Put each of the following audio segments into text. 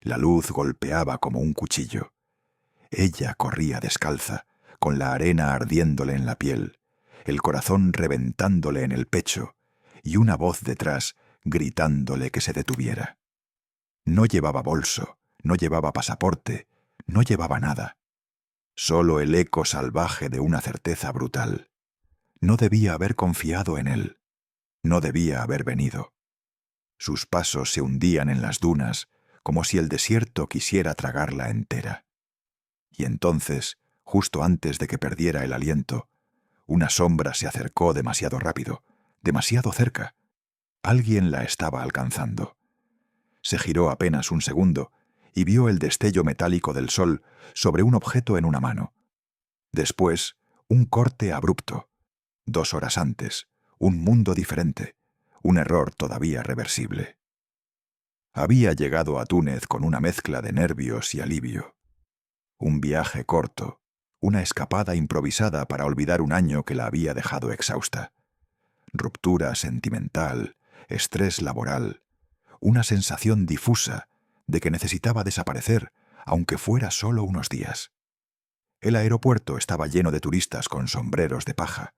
La luz golpeaba como un cuchillo. Ella corría descalza, con la arena ardiéndole en la piel, el corazón reventándole en el pecho y una voz detrás gritándole que se detuviera. No llevaba bolso, no llevaba pasaporte, no llevaba nada. Solo el eco salvaje de una certeza brutal. No debía haber confiado en él. No debía haber venido. Sus pasos se hundían en las dunas como si el desierto quisiera tragarla entera. Y entonces, justo antes de que perdiera el aliento, una sombra se acercó demasiado rápido, demasiado cerca. Alguien la estaba alcanzando. Se giró apenas un segundo y vio el destello metálico del sol sobre un objeto en una mano. Después, un corte abrupto. 2 horas antes, un mundo diferente, un error todavía reversible. Había llegado a Túnez con una mezcla de nervios y alivio. Un viaje corto, una escapada improvisada para olvidar un año que la había dejado exhausta. Ruptura sentimental, estrés laboral, una sensación difusa de que necesitaba desaparecer, aunque fuera solo unos días. El aeropuerto estaba lleno de turistas con sombreros de paja,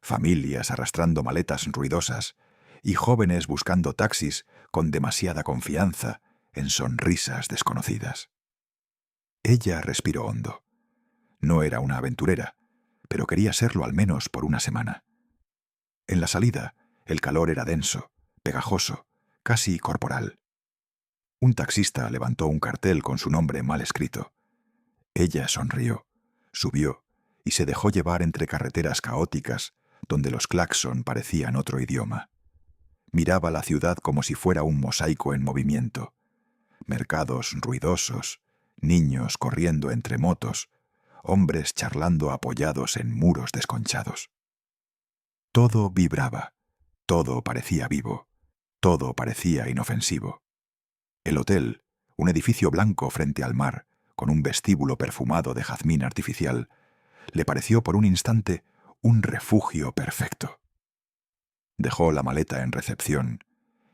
familias arrastrando maletas ruidosas y jóvenes buscando taxis con demasiada confianza en sonrisas desconocidas. Ella respiró hondo. No era una aventurera, pero quería serlo al menos por una semana. En la salida, el calor era denso, pegajoso, casi corporal. Un taxista levantó un cartel con su nombre mal escrito. Ella sonrió, subió y se dejó llevar entre carreteras caóticas donde los claxon parecían otro idioma. Miraba la ciudad como si fuera un mosaico en movimiento. Mercados ruidosos, niños corriendo entre motos, hombres charlando apoyados en muros desconchados. Todo vibraba, todo parecía vivo, todo parecía inofensivo. El hotel, un edificio blanco frente al mar, con un vestíbulo perfumado de jazmín artificial, le pareció por un instante un refugio perfecto. Dejó la maleta en recepción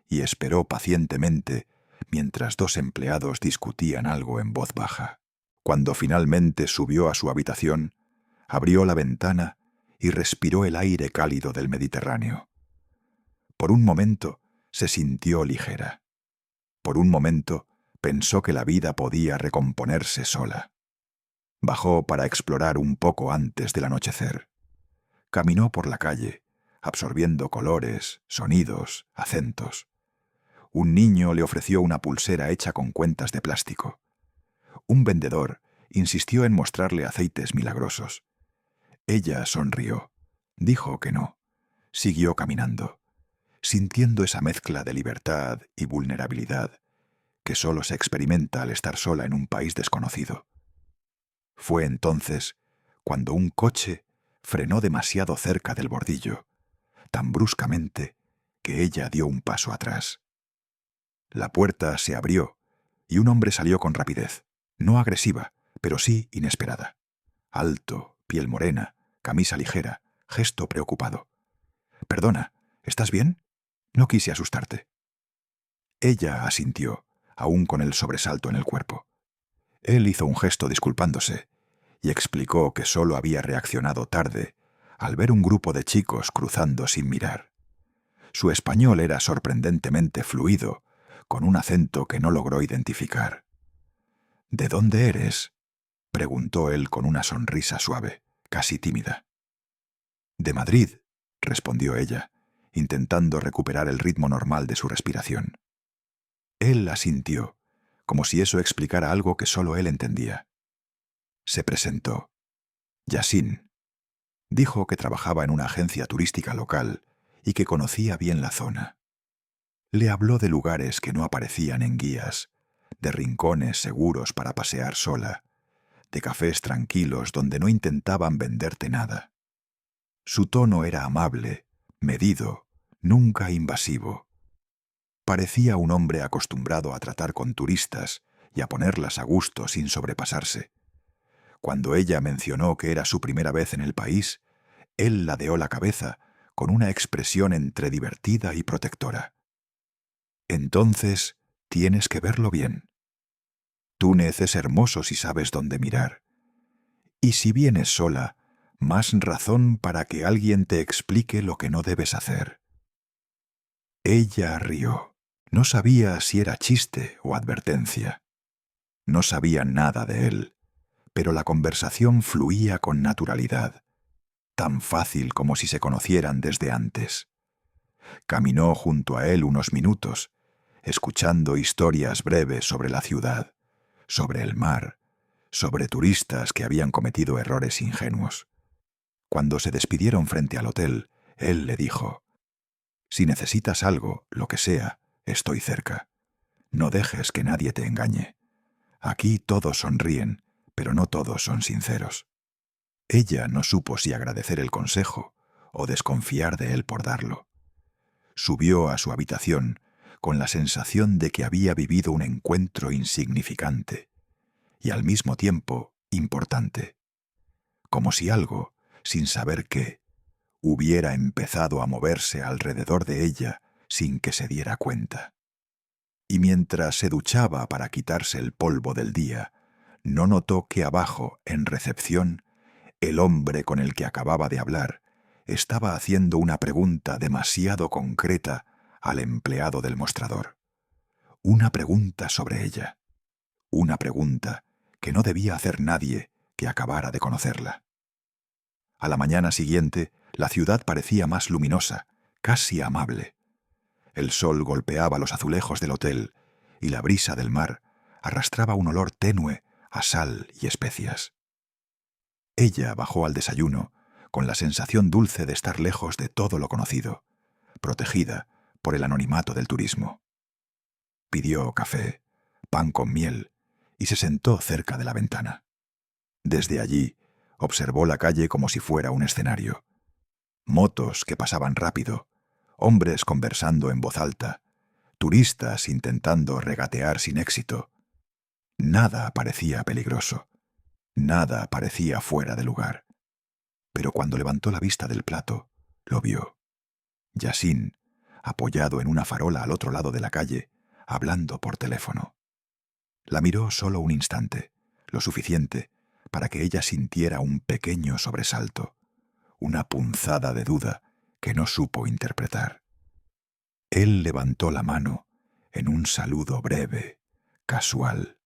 y esperó pacientemente mientras 2 empleados discutían algo en voz baja. Cuando finalmente subió a su habitación, abrió la ventana y respiró el aire cálido del Mediterráneo. Por un momento se sintió ligera. Por un momento pensó que la vida podía recomponerse sola. Bajó para explorar un poco antes del anochecer. Caminó por la calle, absorbiendo colores, sonidos, acentos. Un niño le ofreció una pulsera hecha con cuentas de plástico. Un vendedor insistió en mostrarle aceites milagrosos. Ella sonrió. Dijo que no. Siguió caminando, sintiendo esa mezcla de libertad y vulnerabilidad que solo se experimenta al estar sola en un país desconocido. Fue entonces cuando un coche frenó demasiado cerca del bordillo, tan bruscamente que ella dio un paso atrás. La puerta se abrió y un hombre salió con rapidez, no agresiva, pero sí inesperada. Alto, piel morena, camisa ligera, gesto preocupado. «Perdona, ¿estás bien? No quise asustarte». Ella asintió, aún con el sobresalto en el cuerpo. Él hizo un gesto disculpándose y explicó que solo había reaccionado tarde al ver un grupo de chicos cruzando sin mirar. Su español era sorprendentemente fluido, con un acento que no logró identificar. «¿De dónde eres?», preguntó él con una sonrisa suave, casi tímida. «De Madrid», respondió ella, intentando recuperar el ritmo normal de su respiración. Él asintió, como si eso explicara algo que solo él entendía. Se presentó. Yasin. Dijo que trabajaba en una agencia turística local y que conocía bien la zona. Le habló de lugares que no aparecían en guías, de rincones seguros para pasear sola, de cafés tranquilos donde no intentaban venderte nada. Su tono era amable, medido, nunca invasivo. Parecía un hombre acostumbrado a tratar con turistas y a ponerlas a gusto sin sobrepasarse. Cuando ella mencionó que era su primera vez en el país, él ladeó la cabeza con una expresión entre divertida y protectora. «Entonces, tienes que verlo bien». Túnez es hermoso si sabes dónde mirar. Y si vienes sola, más razón para que alguien te explique lo que no debes hacer. Ella rió. No sabía si era chiste o advertencia. No sabía nada de él, pero la conversación fluía con naturalidad, tan fácil como si se conocieran desde antes. Caminó junto a él unos minutos, escuchando historias breves sobre la ciudad, sobre el mar, sobre turistas que habían cometido errores ingenuos. Cuando se despidieron frente al hotel, él le dijo: «Si necesitas algo, lo que sea, estoy cerca. No dejes que nadie te engañe. Aquí todos sonríen, pero no todos son sinceros». Ella no supo si agradecer el consejo o desconfiar de él por darlo. Subió a su habitación con la sensación de que había vivido un encuentro insignificante y al mismo tiempo importante, como si algo, sin saber qué, hubiera empezado a moverse alrededor de ella sin que se diera cuenta. Y mientras se duchaba para quitarse el polvo del día, no notó que abajo, en recepción, el hombre con el que acababa de hablar estaba haciendo una pregunta demasiado concreta al empleado del mostrador. Una pregunta sobre ella. Una pregunta que no debía hacer nadie que acabara de conocerla. A la mañana siguiente, la ciudad parecía más luminosa, casi amable. El sol golpeaba los azulejos del hotel y la brisa del mar arrastraba un olor tenue a sal y especias. Ella bajó al desayuno con la sensación dulce de estar lejos de todo lo conocido, protegida por el anonimato del turismo. Pidió café, pan con miel y se sentó cerca de la ventana. Desde allí observó la calle como si fuera un escenario. Motos que pasaban rápido, hombres conversando en voz alta, turistas intentando regatear sin éxito. Nada parecía peligroso. Nada parecía fuera de lugar. Pero cuando levantó la vista del plato, lo vio. Yasin, apoyado en una farola al otro lado de la calle, hablando por teléfono. La miró solo un instante, lo suficiente para que ella sintiera un pequeño sobresalto, una punzada de duda que no supo interpretar. Él levantó la mano en un saludo breve, casual,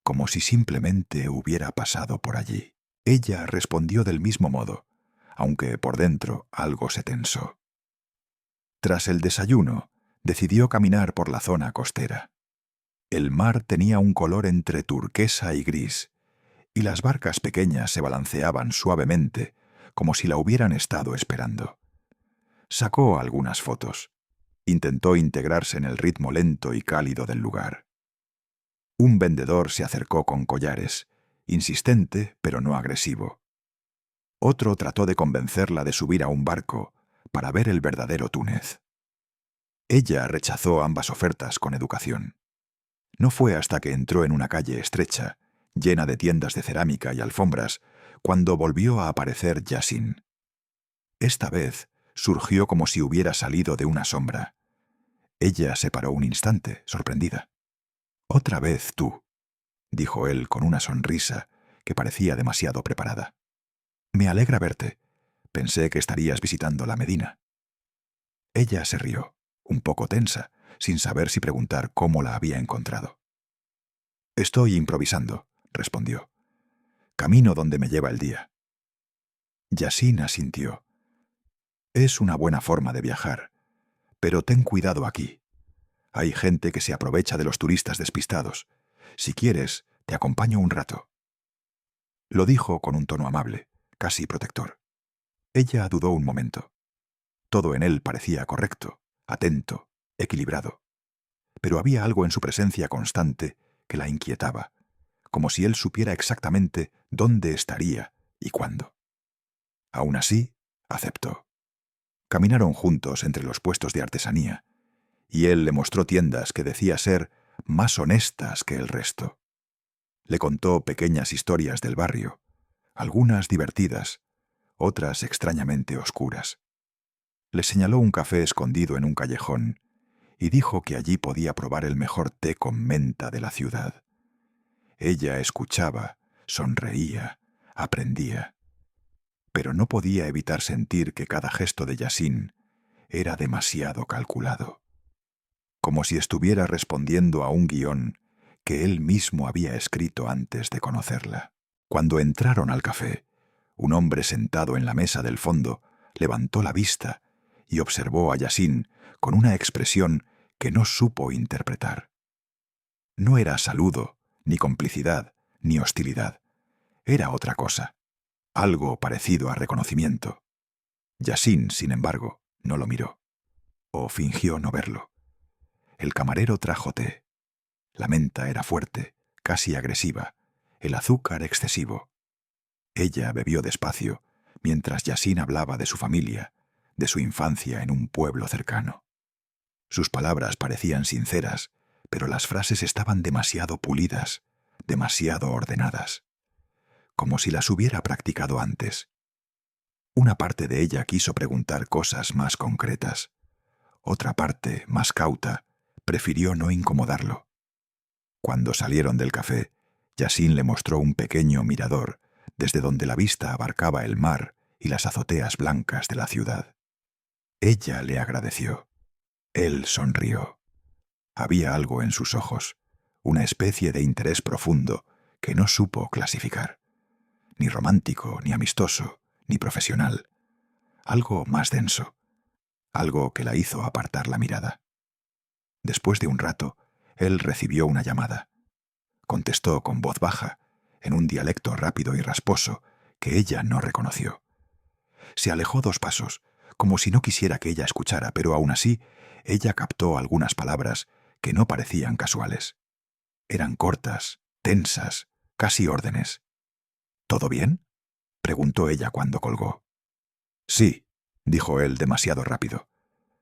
como si simplemente hubiera pasado por allí. Ella respondió del mismo modo, aunque por dentro algo se tensó. Tras el desayuno, decidió caminar por la zona costera. El mar tenía un color entre turquesa y gris, y las barcas pequeñas se balanceaban suavemente, como si la hubieran estado esperando. Sacó algunas fotos. Intentó integrarse en el ritmo lento y cálido del lugar. Un vendedor se acercó con collares, insistente pero no agresivo. Otro trató de convencerla de subir a un barco para ver el verdadero Túnez. Ella rechazó ambas ofertas con educación. No fue hasta que entró en una calle estrecha, llena de tiendas de cerámica y alfombras, cuando volvió a aparecer Yasin. Esta vez surgió como si hubiera salido de una sombra. Ella se paró un instante, sorprendida. «Otra vez tú», dijo él con una sonrisa que parecía demasiado preparada. «Me alegra verte. Pensé que estarías visitando la Medina». Ella se rió, un poco tensa, sin saber si preguntar cómo la había encontrado. «Estoy improvisando», respondió. «Camino donde me lleva el día». Yasin asintió. «Es una buena forma de viajar, pero ten cuidado aquí. Hay gente que se aprovecha de los turistas despistados. Si quieres, te acompaño un rato». Lo dijo con un tono amable, casi protector. Ella dudó un momento. Todo en él parecía correcto, atento, equilibrado. Pero había algo en su presencia constante que la inquietaba, como si él supiera exactamente dónde estaría y cuándo. Aún así, aceptó. Caminaron juntos entre los puestos de artesanía, y él le mostró tiendas que decía ser más honestas que el resto. Le contó pequeñas historias del barrio, algunas divertidas, otras extrañamente oscuras. Le señaló un café escondido en un callejón y dijo que allí podía probar el mejor té con menta de la ciudad. Ella escuchaba, sonreía, aprendía. Pero no podía evitar sentir que cada gesto de Yasin era demasiado calculado, como si estuviera respondiendo a un guión que él mismo había escrito antes de conocerla. Cuando entraron al café, un hombre sentado en la mesa del fondo levantó la vista y observó a Yasin con una expresión que no supo interpretar. No era saludo, ni complicidad, ni hostilidad. Era otra cosa, algo parecido a reconocimiento. Yasin, sin embargo, no lo miró, o fingió no verlo. El camarero trajo té. La menta era fuerte, casi agresiva, el azúcar excesivo. Ella bebió despacio, mientras Yasin hablaba de su familia, de su infancia en un pueblo cercano. Sus palabras parecían sinceras, pero las frases estaban demasiado pulidas, demasiado ordenadas, como si las hubiera practicado antes. Una parte de ella quiso preguntar cosas más concretas. Otra parte, más cauta, prefirió no incomodarlo. Cuando salieron del café, Yasin le mostró un pequeño mirador desde donde la vista abarcaba el mar y las azoteas blancas de la ciudad. Ella le agradeció. Él sonrió. Había algo en sus ojos, una especie de interés profundo que no supo clasificar. Ni romántico, ni amistoso, ni profesional. Algo más denso. Algo que la hizo apartar la mirada. Después de un rato, él recibió una llamada. Contestó con voz baja, en un dialecto rápido y rasposo que ella no reconoció. Se alejó 2 pasos, como si no quisiera que ella escuchara, pero aún así, ella captó algunas palabras que no parecían casuales. Eran cortas, tensas, casi órdenes. ¿Todo bien?, preguntó ella cuando colgó. Sí, dijo él demasiado rápido.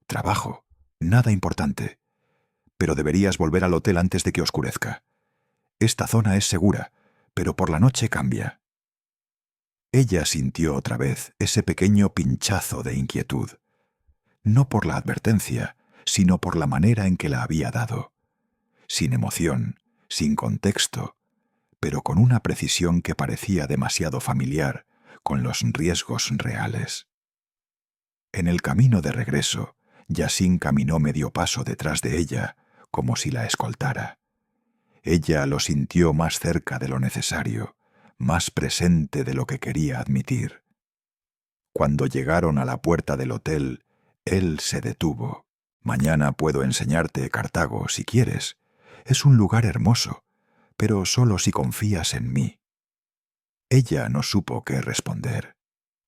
Trabajo, nada importante. Pero deberías volver al hotel antes de que oscurezca. Esta zona es segura, pero por la noche cambia. Ella sintió otra vez ese pequeño pinchazo de inquietud. No por la advertencia, sino por la manera en que la había dado. Sin emoción, sin contexto, pero con una precisión que parecía demasiado familiar con los riesgos reales. En el camino de regreso, Yasin caminó medio paso detrás de ella, como si la escoltara. Ella lo sintió más cerca de lo necesario, más presente de lo que quería admitir. Cuando llegaron a la puerta del hotel, él se detuvo. Mañana puedo enseñarte Cartago si quieres. Es un lugar hermoso, pero solo si confías en mí. Ella no supo qué responder.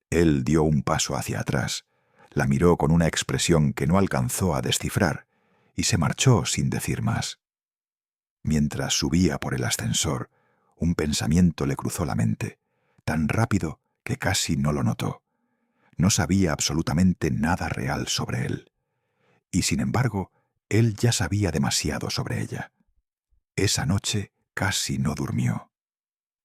Él dio un paso hacia atrás, la miró con una expresión que no alcanzó a descifrar y se marchó sin decir más. Mientras subía por el ascensor, un pensamiento le cruzó la mente, tan rápido que casi no lo notó. No sabía absolutamente nada real sobre él. Y sin embargo, él ya sabía demasiado sobre ella. Esa noche casi no durmió.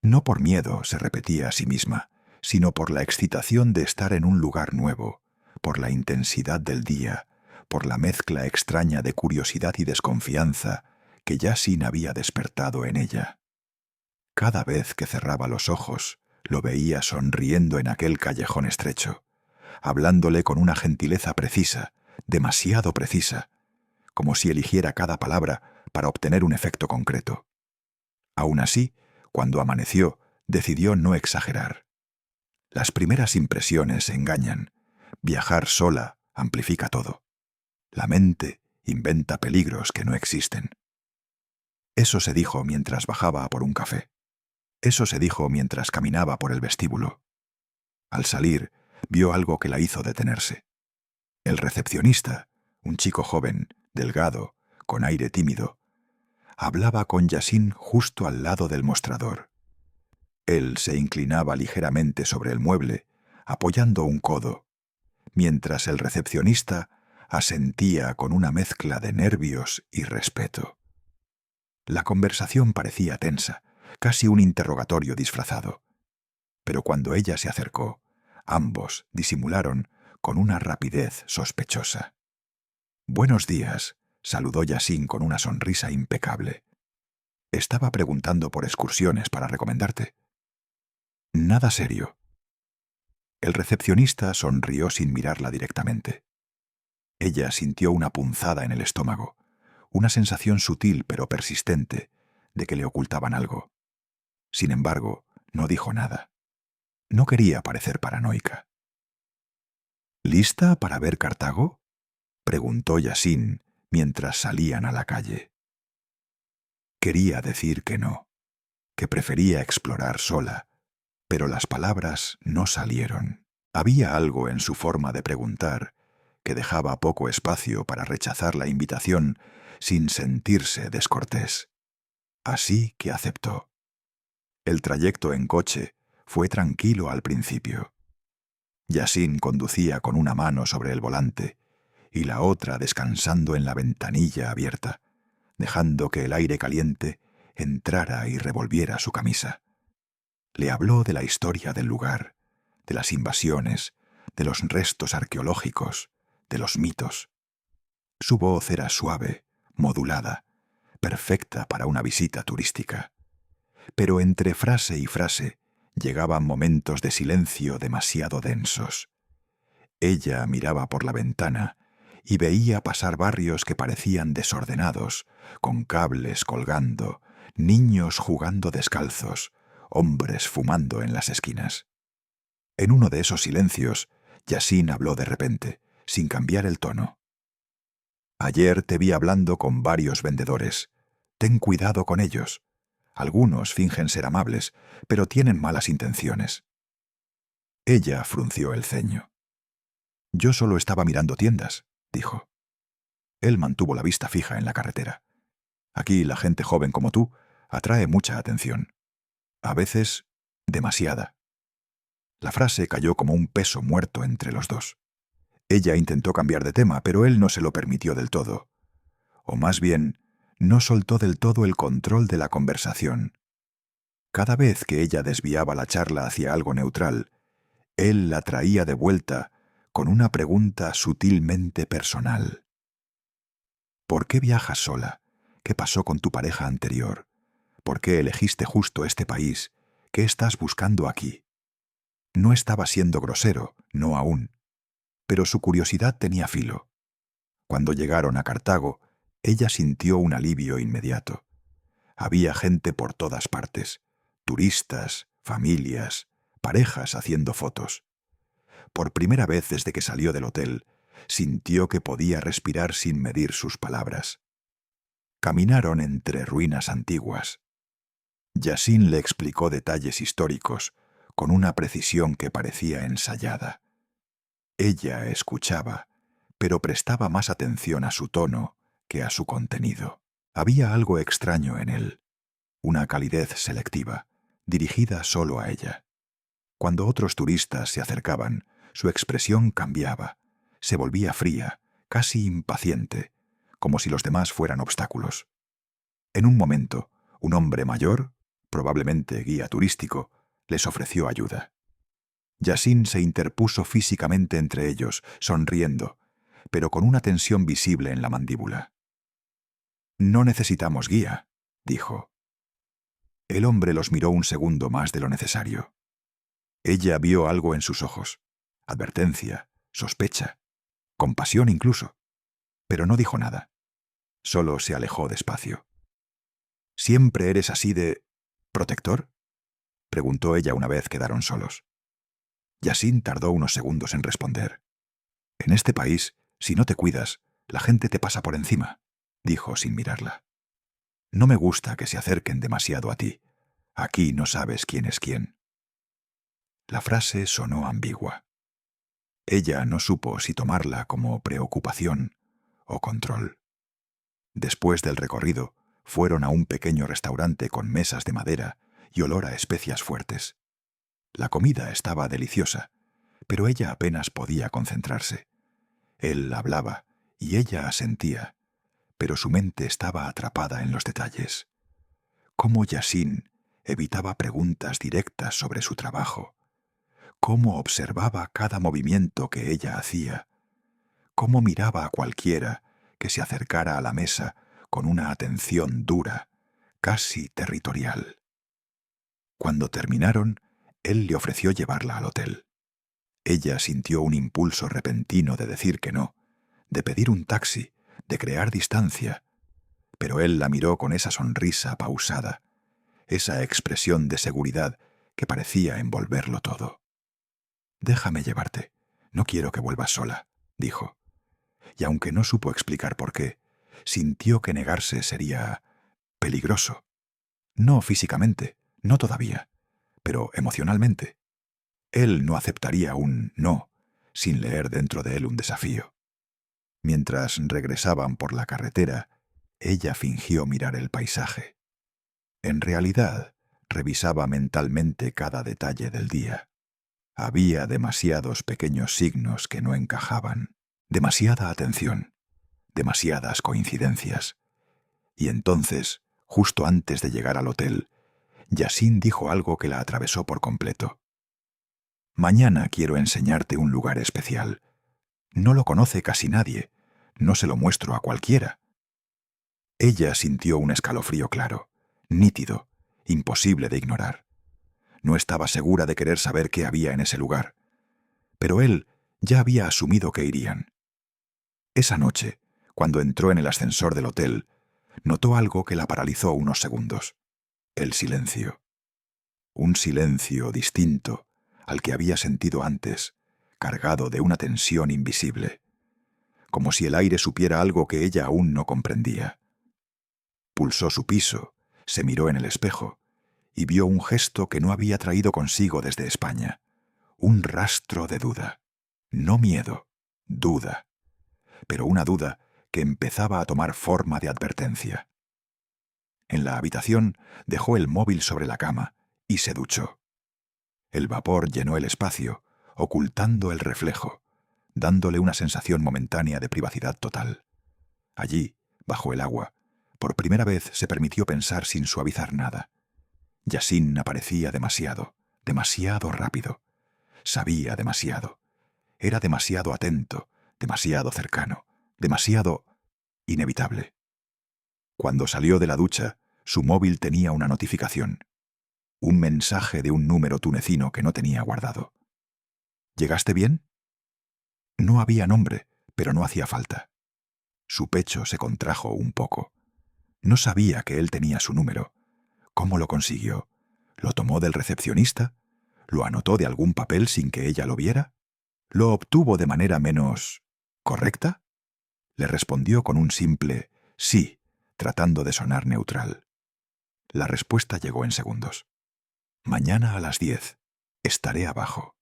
No por miedo, se repetía a sí misma, sino por la excitación de estar en un lugar nuevo, por la intensidad del día, por la mezcla extraña de curiosidad y desconfianza que Yasin había despertado en ella. Cada vez que cerraba los ojos, lo veía sonriendo en aquel callejón estrecho, hablándole con una gentileza precisa, demasiado precisa, como si eligiera cada palabra para obtener un efecto concreto. Aún así, cuando amaneció, decidió no exagerar. Las primeras impresiones engañan. Viajar sola amplifica todo. La mente inventa peligros que no existen. Eso se dijo mientras bajaba a por un café. Eso se dijo mientras caminaba por el vestíbulo. Al salir, vio algo que la hizo detenerse. El recepcionista, un chico joven, delgado, con aire tímido, hablaba con Yasin justo al lado del mostrador. Él se inclinaba ligeramente sobre el mueble, apoyando un codo, mientras el recepcionista asentía con una mezcla de nervios y respeto. La conversación parecía tensa, casi un interrogatorio disfrazado. Pero cuando ella se acercó, ambos disimularon con una rapidez sospechosa. «Buenos días», saludó Yasin con una sonrisa impecable. Estaba preguntando por excursiones para recomendarte. Nada serio. El recepcionista sonrió sin mirarla directamente. Ella sintió una punzada en el estómago, una sensación sutil pero persistente de que le ocultaban algo. Sin embargo, no dijo nada. No quería parecer paranoica. ¿Lista para ver Cartago?, preguntó Yasin mientras salían a la calle. Quería decir que no, que prefería explorar sola, pero las palabras no salieron. Había algo en su forma de preguntar que dejaba poco espacio para rechazar la invitación sin sentirse descortés. Así que aceptó. El trayecto en coche fue tranquilo al principio. Yasin conducía con una mano sobre el volante y la otra descansando en la ventanilla abierta, dejando que el aire caliente entrara y revolviera su camisa. Le habló de la historia del lugar, de las invasiones, de los restos arqueológicos, de los mitos. Su voz era suave, modulada, perfecta para una visita turística. Pero entre frase y frase llegaban momentos de silencio demasiado densos. Ella miraba por la ventana y veía pasar barrios que parecían desordenados, con cables colgando, niños jugando descalzos, hombres fumando en las esquinas. En uno de esos silencios, Yasin habló de repente, sin cambiar el tono. Ayer te vi hablando con varios vendedores. Ten cuidado con ellos. Algunos fingen ser amables, pero tienen malas intenciones. Ella frunció el ceño. Yo solo estaba mirando tiendas, dijo. Él mantuvo la vista fija en la carretera. Aquí la gente joven como tú atrae mucha atención. A veces, demasiada. La frase cayó como un peso muerto entre los dos. Ella intentó cambiar de tema, pero él no se lo permitió del todo. O más bien, no soltó del todo el control de la conversación. Cada vez que ella desviaba la charla hacia algo neutral, él la traía de vuelta con una pregunta sutilmente personal. ¿Por qué viajas sola? ¿Qué pasó con tu pareja anterior? ¿Por qué elegiste justo este país? ¿Qué estás buscando aquí? No estaba siendo grosero, no aún. Pero su curiosidad tenía filo. Cuando llegaron a Cartago, ella sintió un alivio inmediato. Había gente por todas partes, turistas, familias, parejas haciendo fotos. Por primera vez desde que salió del hotel, sintió que podía respirar sin medir sus palabras. Caminaron entre ruinas antiguas. Yasin le explicó detalles históricos con una precisión que parecía ensayada. Ella escuchaba, pero prestaba más atención a su tono que a su contenido. Había algo extraño en él, una calidez selectiva, dirigida solo a ella. Cuando otros turistas se acercaban, su expresión cambiaba, se volvía fría, casi impaciente, como si los demás fueran obstáculos. En un momento, un hombre mayor, probablemente guía turístico, les ofreció ayuda. Yasin se interpuso físicamente entre ellos, sonriendo, pero con una tensión visible en la mandíbula. «No necesitamos guía», dijo. El hombre los miró un segundo más de lo necesario. Ella vio algo en sus ojos, advertencia, sospecha, compasión incluso, pero no dijo nada. Solo se alejó despacio. «¿Siempre eres así de... protector?», preguntó ella una vez quedaron solos. Yasin tardó unos segundos en responder. «En este país, si no te cuidas, la gente te pasa por encima», dijo sin mirarla. «No me gusta que se acerquen demasiado a ti. Aquí no sabes quién es quién». La frase sonó ambigua. Ella no supo si tomarla como preocupación o control. Después del recorrido, fueron a un pequeño restaurante con mesas de madera y olor a especias fuertes. La comida estaba deliciosa, pero ella apenas podía concentrarse. Él hablaba y ella asentía, pero su mente estaba atrapada en los detalles. Cómo Yasin evitaba preguntas directas sobre su trabajo. Cómo observaba cada movimiento que ella hacía. Cómo miraba a cualquiera que se acercara a la mesa con una atención dura, casi territorial. Cuando terminaron, él le ofreció llevarla al hotel. Ella sintió un impulso repentino de decir que no, de pedir un taxi, de crear distancia, pero él la miró con esa sonrisa pausada, esa expresión de seguridad que parecía envolverlo todo. «Déjame llevarte. No quiero que vuelvas sola», dijo. Y aunque no supo explicar por qué, sintió que negarse sería peligroso. No físicamente, no todavía, pero emocionalmente. Él no aceptaría un no sin leer dentro de él un desafío. Mientras regresaban por la carretera, ella fingió mirar el paisaje. En realidad, revisaba mentalmente cada detalle del día. Había demasiados pequeños signos que no encajaban, demasiada atención, demasiadas coincidencias. Y entonces, justo antes de llegar al hotel, Yasin dijo algo que la atravesó por completo. «Mañana quiero enseñarte un lugar especial. No lo conoce casi nadie. No se lo muestro a cualquiera». Ella sintió un escalofrío claro, nítido, imposible de ignorar. No estaba segura de querer saber qué había en ese lugar. Pero él ya había asumido que irían. Esa noche, cuando entró en el ascensor del hotel, notó algo que la paralizó unos segundos. El silencio. Un silencio distinto al que había sentido antes, cargado de una tensión invisible, como si el aire supiera algo que ella aún no comprendía. Pulsó su piso, se miró en el espejo y vio un gesto que no había traído consigo desde España, un rastro de duda. No miedo, duda, pero una duda que empezaba a tomar forma de advertencia. En la habitación dejó el móvil sobre la cama y se duchó. El vapor llenó el espacio, ocultando el reflejo, dándole una sensación momentánea de privacidad total. Allí, bajo el agua, por primera vez se permitió pensar sin suavizar nada. Yasin aparecía demasiado, demasiado rápido. Sabía demasiado. Era demasiado atento, demasiado cercano, demasiado inevitable. Cuando salió de la ducha, su móvil tenía una notificación. Un mensaje de un número tunecino que no tenía guardado. «¿Llegaste bien?» No había nombre, pero no hacía falta. Su pecho se contrajo un poco. No sabía que él tenía su número. ¿Cómo lo consiguió? ¿Lo tomó del recepcionista? ¿Lo anotó de algún papel sin que ella lo viera? ¿Lo obtuvo de manera menos correcta? Le respondió con un simple sí, tratando de sonar neutral. La respuesta llegó en segundos. «Mañana a las 10. Estaré abajo».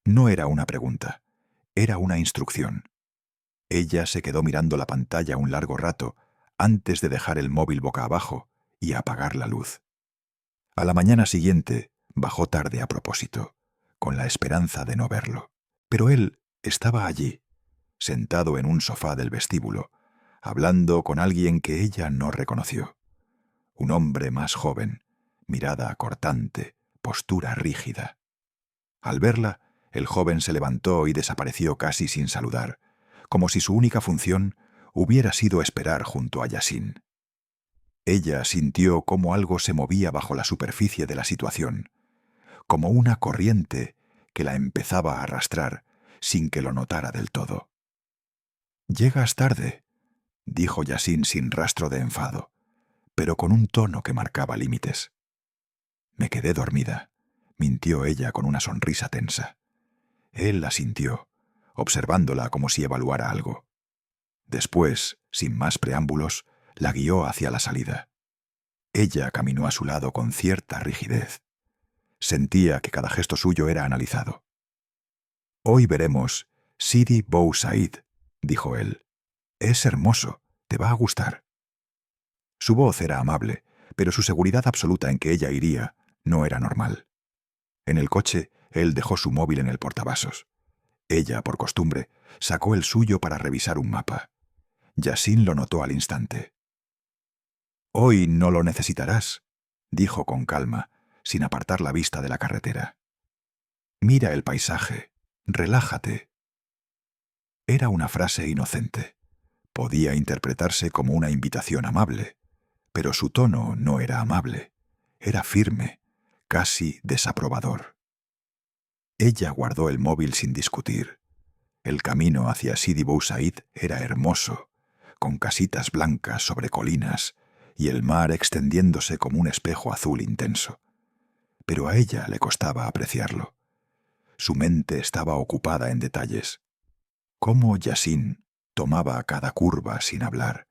No era una pregunta, era una instrucción. Ella se quedó mirando la pantalla un largo rato antes de dejar el móvil boca abajo y apagar la luz. A la mañana siguiente bajó tarde a propósito, con la esperanza de no verlo. Pero él estaba allí, sentado en un sofá del vestíbulo, hablando con alguien que ella no reconoció. Un hombre más joven, mirada cortante, postura rígida. Al verla, el joven se levantó y desapareció casi sin saludar, como si su única función hubiera sido esperar junto a Yasin. Ella sintió cómo algo se movía bajo la superficie de la situación, como una corriente que la empezaba a arrastrar sin que lo notara del todo. «Llegas tarde», dijo Yasin sin rastro de enfado, pero con un tono que marcaba límites. «Me quedé dormida», mintió ella con una sonrisa tensa. Él la sintió, observándola como si evaluara algo. Después, sin más preámbulos, la guió hacia la salida. Ella caminó a su lado con cierta rigidez. Sentía que cada gesto suyo era analizado. «Hoy veremos Sidi Bou Said», dijo él. «Es hermoso, te va a gustar». Su voz era amable, pero su seguridad absoluta en que ella iría no era normal. En el coche, él dejó su móvil en el portavasos. Ella, por costumbre, sacó el suyo para revisar un mapa. Yasin lo notó al instante. «Hoy no lo necesitarás», dijo con calma, sin apartar la vista de la carretera. «Mira el paisaje, relájate». Era una frase inocente. Podía interpretarse como una invitación amable, pero su tono no era amable, era firme, casi desaprobador. Ella guardó el móvil sin discutir. El camino hacia Sidi Bou Said era hermoso, con casitas blancas sobre colinas y el mar extendiéndose como un espejo azul intenso. Pero a ella le costaba apreciarlo. Su mente estaba ocupada en detalles. Cómo Yasin tomaba cada curva sin hablar.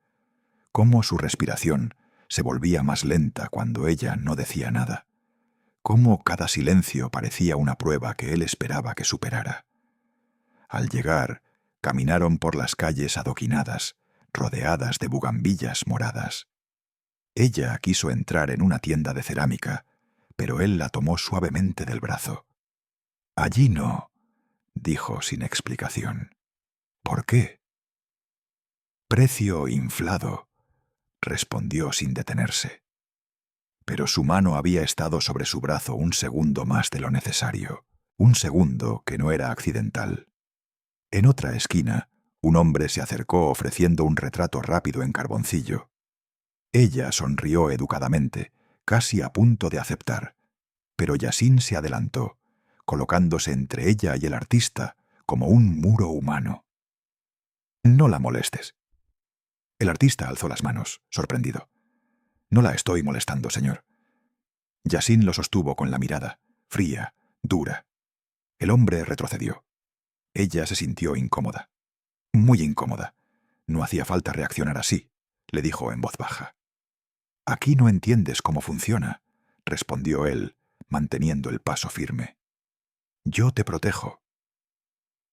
Cómo su respiración se volvía más lenta cuando ella no decía nada. Cómo cada silencio parecía una prueba que él esperaba que superara. Al llegar, caminaron por las calles adoquinadas, rodeadas de bugambillas moradas. Ella quiso entrar en una tienda de cerámica, pero él la tomó suavemente del brazo. «Allí no», dijo sin explicación. «¿Por qué?» «Precio inflado», respondió sin detenerse. Pero su mano había estado sobre su brazo un segundo más de lo necesario, un segundo que no era accidental. En otra esquina, un hombre se acercó ofreciendo un retrato rápido en carboncillo. Ella sonrió educadamente, casi a punto de aceptar, pero Yasin se adelantó, colocándose entre ella y el artista como un muro humano. «No la molestes». El artista alzó las manos, sorprendido. «No la estoy molestando, señor». Yasin lo sostuvo con la mirada, fría, dura. El hombre retrocedió. Ella se sintió incómoda. Muy incómoda. No hacía falta reaccionar así, le dijo en voz baja. «Aquí no entiendes cómo funciona», respondió él, manteniendo el paso firme. «Yo te protejo».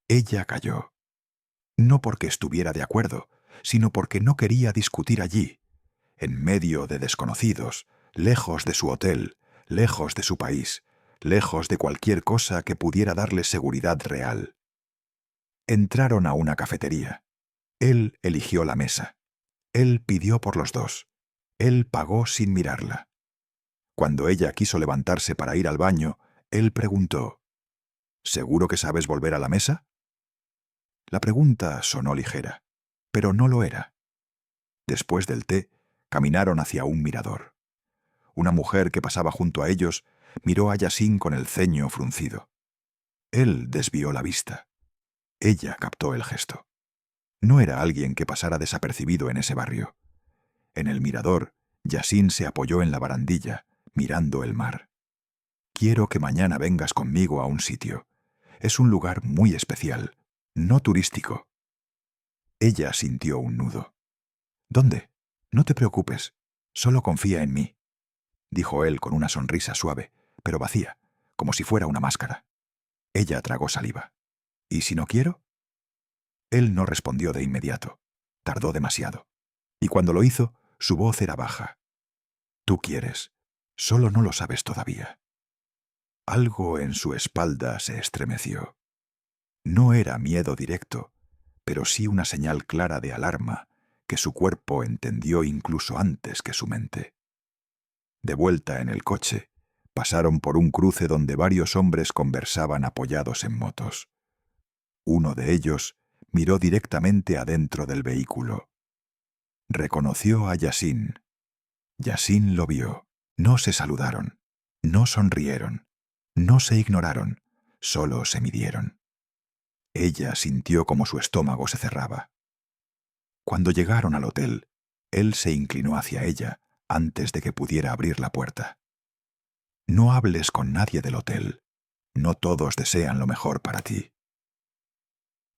Ella calló. No porque estuviera de acuerdo, sino porque no quería discutir allí, en medio de desconocidos, lejos de su hotel, lejos de su país, lejos de cualquier cosa que pudiera darle seguridad real. Entraron a una cafetería. Él eligió la mesa. Él pidió por los dos. Él pagó sin mirarla. Cuando ella quiso levantarse para ir al baño, él preguntó: «¿Seguro que sabes volver a la mesa?» La pregunta sonó ligera, pero no lo era. Después del té, caminaron hacia un mirador. Una mujer que pasaba junto a ellos miró a Yasin con el ceño fruncido. Él desvió la vista. Ella captó el gesto. No era alguien que pasara desapercibido en ese barrio. En el mirador, Yasin se apoyó en la barandilla, mirando el mar. «Quiero que mañana vengas conmigo a un sitio. Es un lugar muy especial, no turístico». Ella sintió un nudo. «¿Dónde? No te preocupes, solo confía en mí», dijo él con una sonrisa suave, pero vacía, como si fuera una máscara. Ella tragó saliva. «¿Y si no quiero?» Él no respondió de inmediato. Tardó demasiado. Y cuando lo hizo, su voz era baja. «Tú quieres, solo no lo sabes todavía». Algo en su espalda se estremeció. No era miedo directo, pero sí una señal clara de alarma que su cuerpo entendió incluso antes que su mente. De vuelta en el coche, pasaron por un cruce donde varios hombres conversaban apoyados en motos. Uno de ellos miró directamente adentro del vehículo. Reconoció a Yasin. Yasin lo vio. No se saludaron, no sonrieron, no se ignoraron, solo se midieron. Ella sintió como su estómago se cerraba. Cuando llegaron al hotel, él se inclinó hacia ella antes de que pudiera abrir la puerta. «No hables con nadie del hotel. No todos desean lo mejor para ti».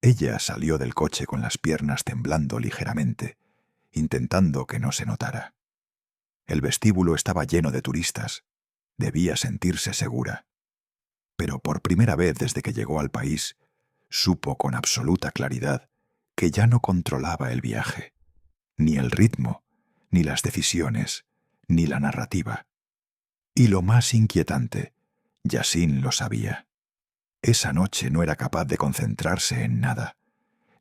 Ella salió del coche con las piernas temblando ligeramente, intentando que no se notara. El vestíbulo estaba lleno de turistas. Debía sentirse segura. Pero por primera vez desde que llegó al país, supo con absoluta claridad que ya no controlaba el viaje, ni el ritmo, ni las decisiones, ni la narrativa. Y lo más inquietante, Yasin lo sabía. Esa noche no era capaz de concentrarse en nada,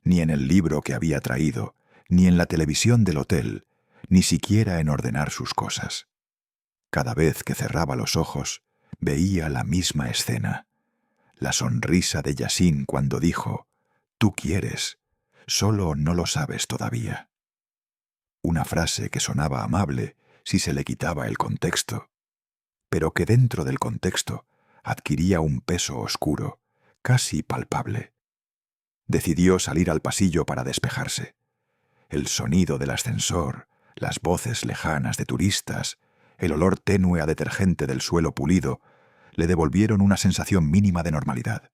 ni en el libro que había traído, ni en la televisión del hotel, ni siquiera en ordenar sus cosas. Cada vez que cerraba los ojos, veía la misma escena. La sonrisa de Yasin cuando dijo: «Tú quieres, solo no lo sabes todavía». Una frase que sonaba amable si se le quitaba el contexto, pero que dentro del contexto adquiría un peso oscuro, casi palpable. Decidió salir al pasillo para despejarse. El sonido del ascensor, las voces lejanas de turistas, el olor tenue a detergente del suelo pulido, le devolvieron una sensación mínima de normalidad.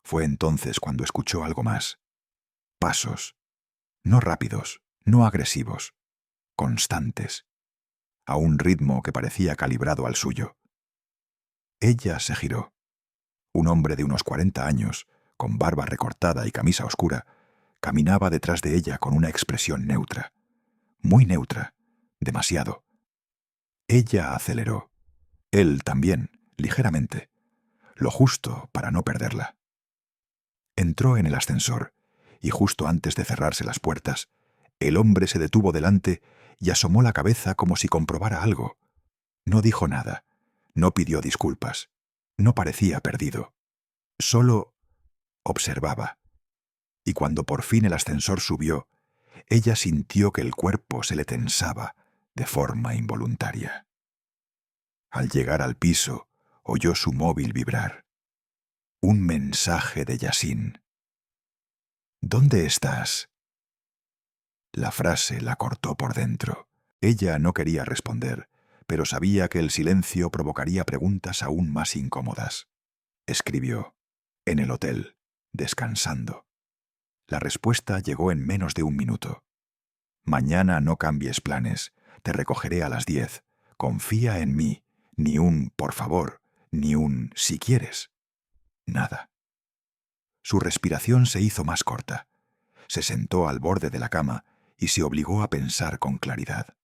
Fue entonces cuando escuchó algo más. Pasos, no rápidos, no agresivos, constantes, a un ritmo que parecía calibrado al suyo. Ella se giró. Un hombre de unos 40 años, con barba recortada y camisa oscura, caminaba detrás de ella con una expresión neutra. Muy neutra, demasiado. Ella aceleró. Él también, ligeramente. Lo justo para no perderla. Entró en el ascensor, y justo antes de cerrarse las puertas, el hombre se detuvo delante y asomó la cabeza como si comprobara algo. No dijo nada, no pidió disculpas, no parecía perdido. Solo observaba. Y cuando por fin el ascensor subió, ella sintió que el cuerpo se le tensaba de forma involuntaria. Al llegar al piso, oyó su móvil vibrar. Un mensaje de Yasin. ¿Dónde estás? La frase la cortó por dentro. Ella no quería responder, pero sabía que el silencio provocaría preguntas aún más incómodas. Escribió: en el hotel, descansando. La respuesta llegó en menos de un minuto. Mañana no cambies planes, te recogeré a las 10. Confía en mí, ni un por favor, ni un si quieres. Nada. Su respiración se hizo más corta. Se sentó al borde de la cama y se obligó a pensar con claridad.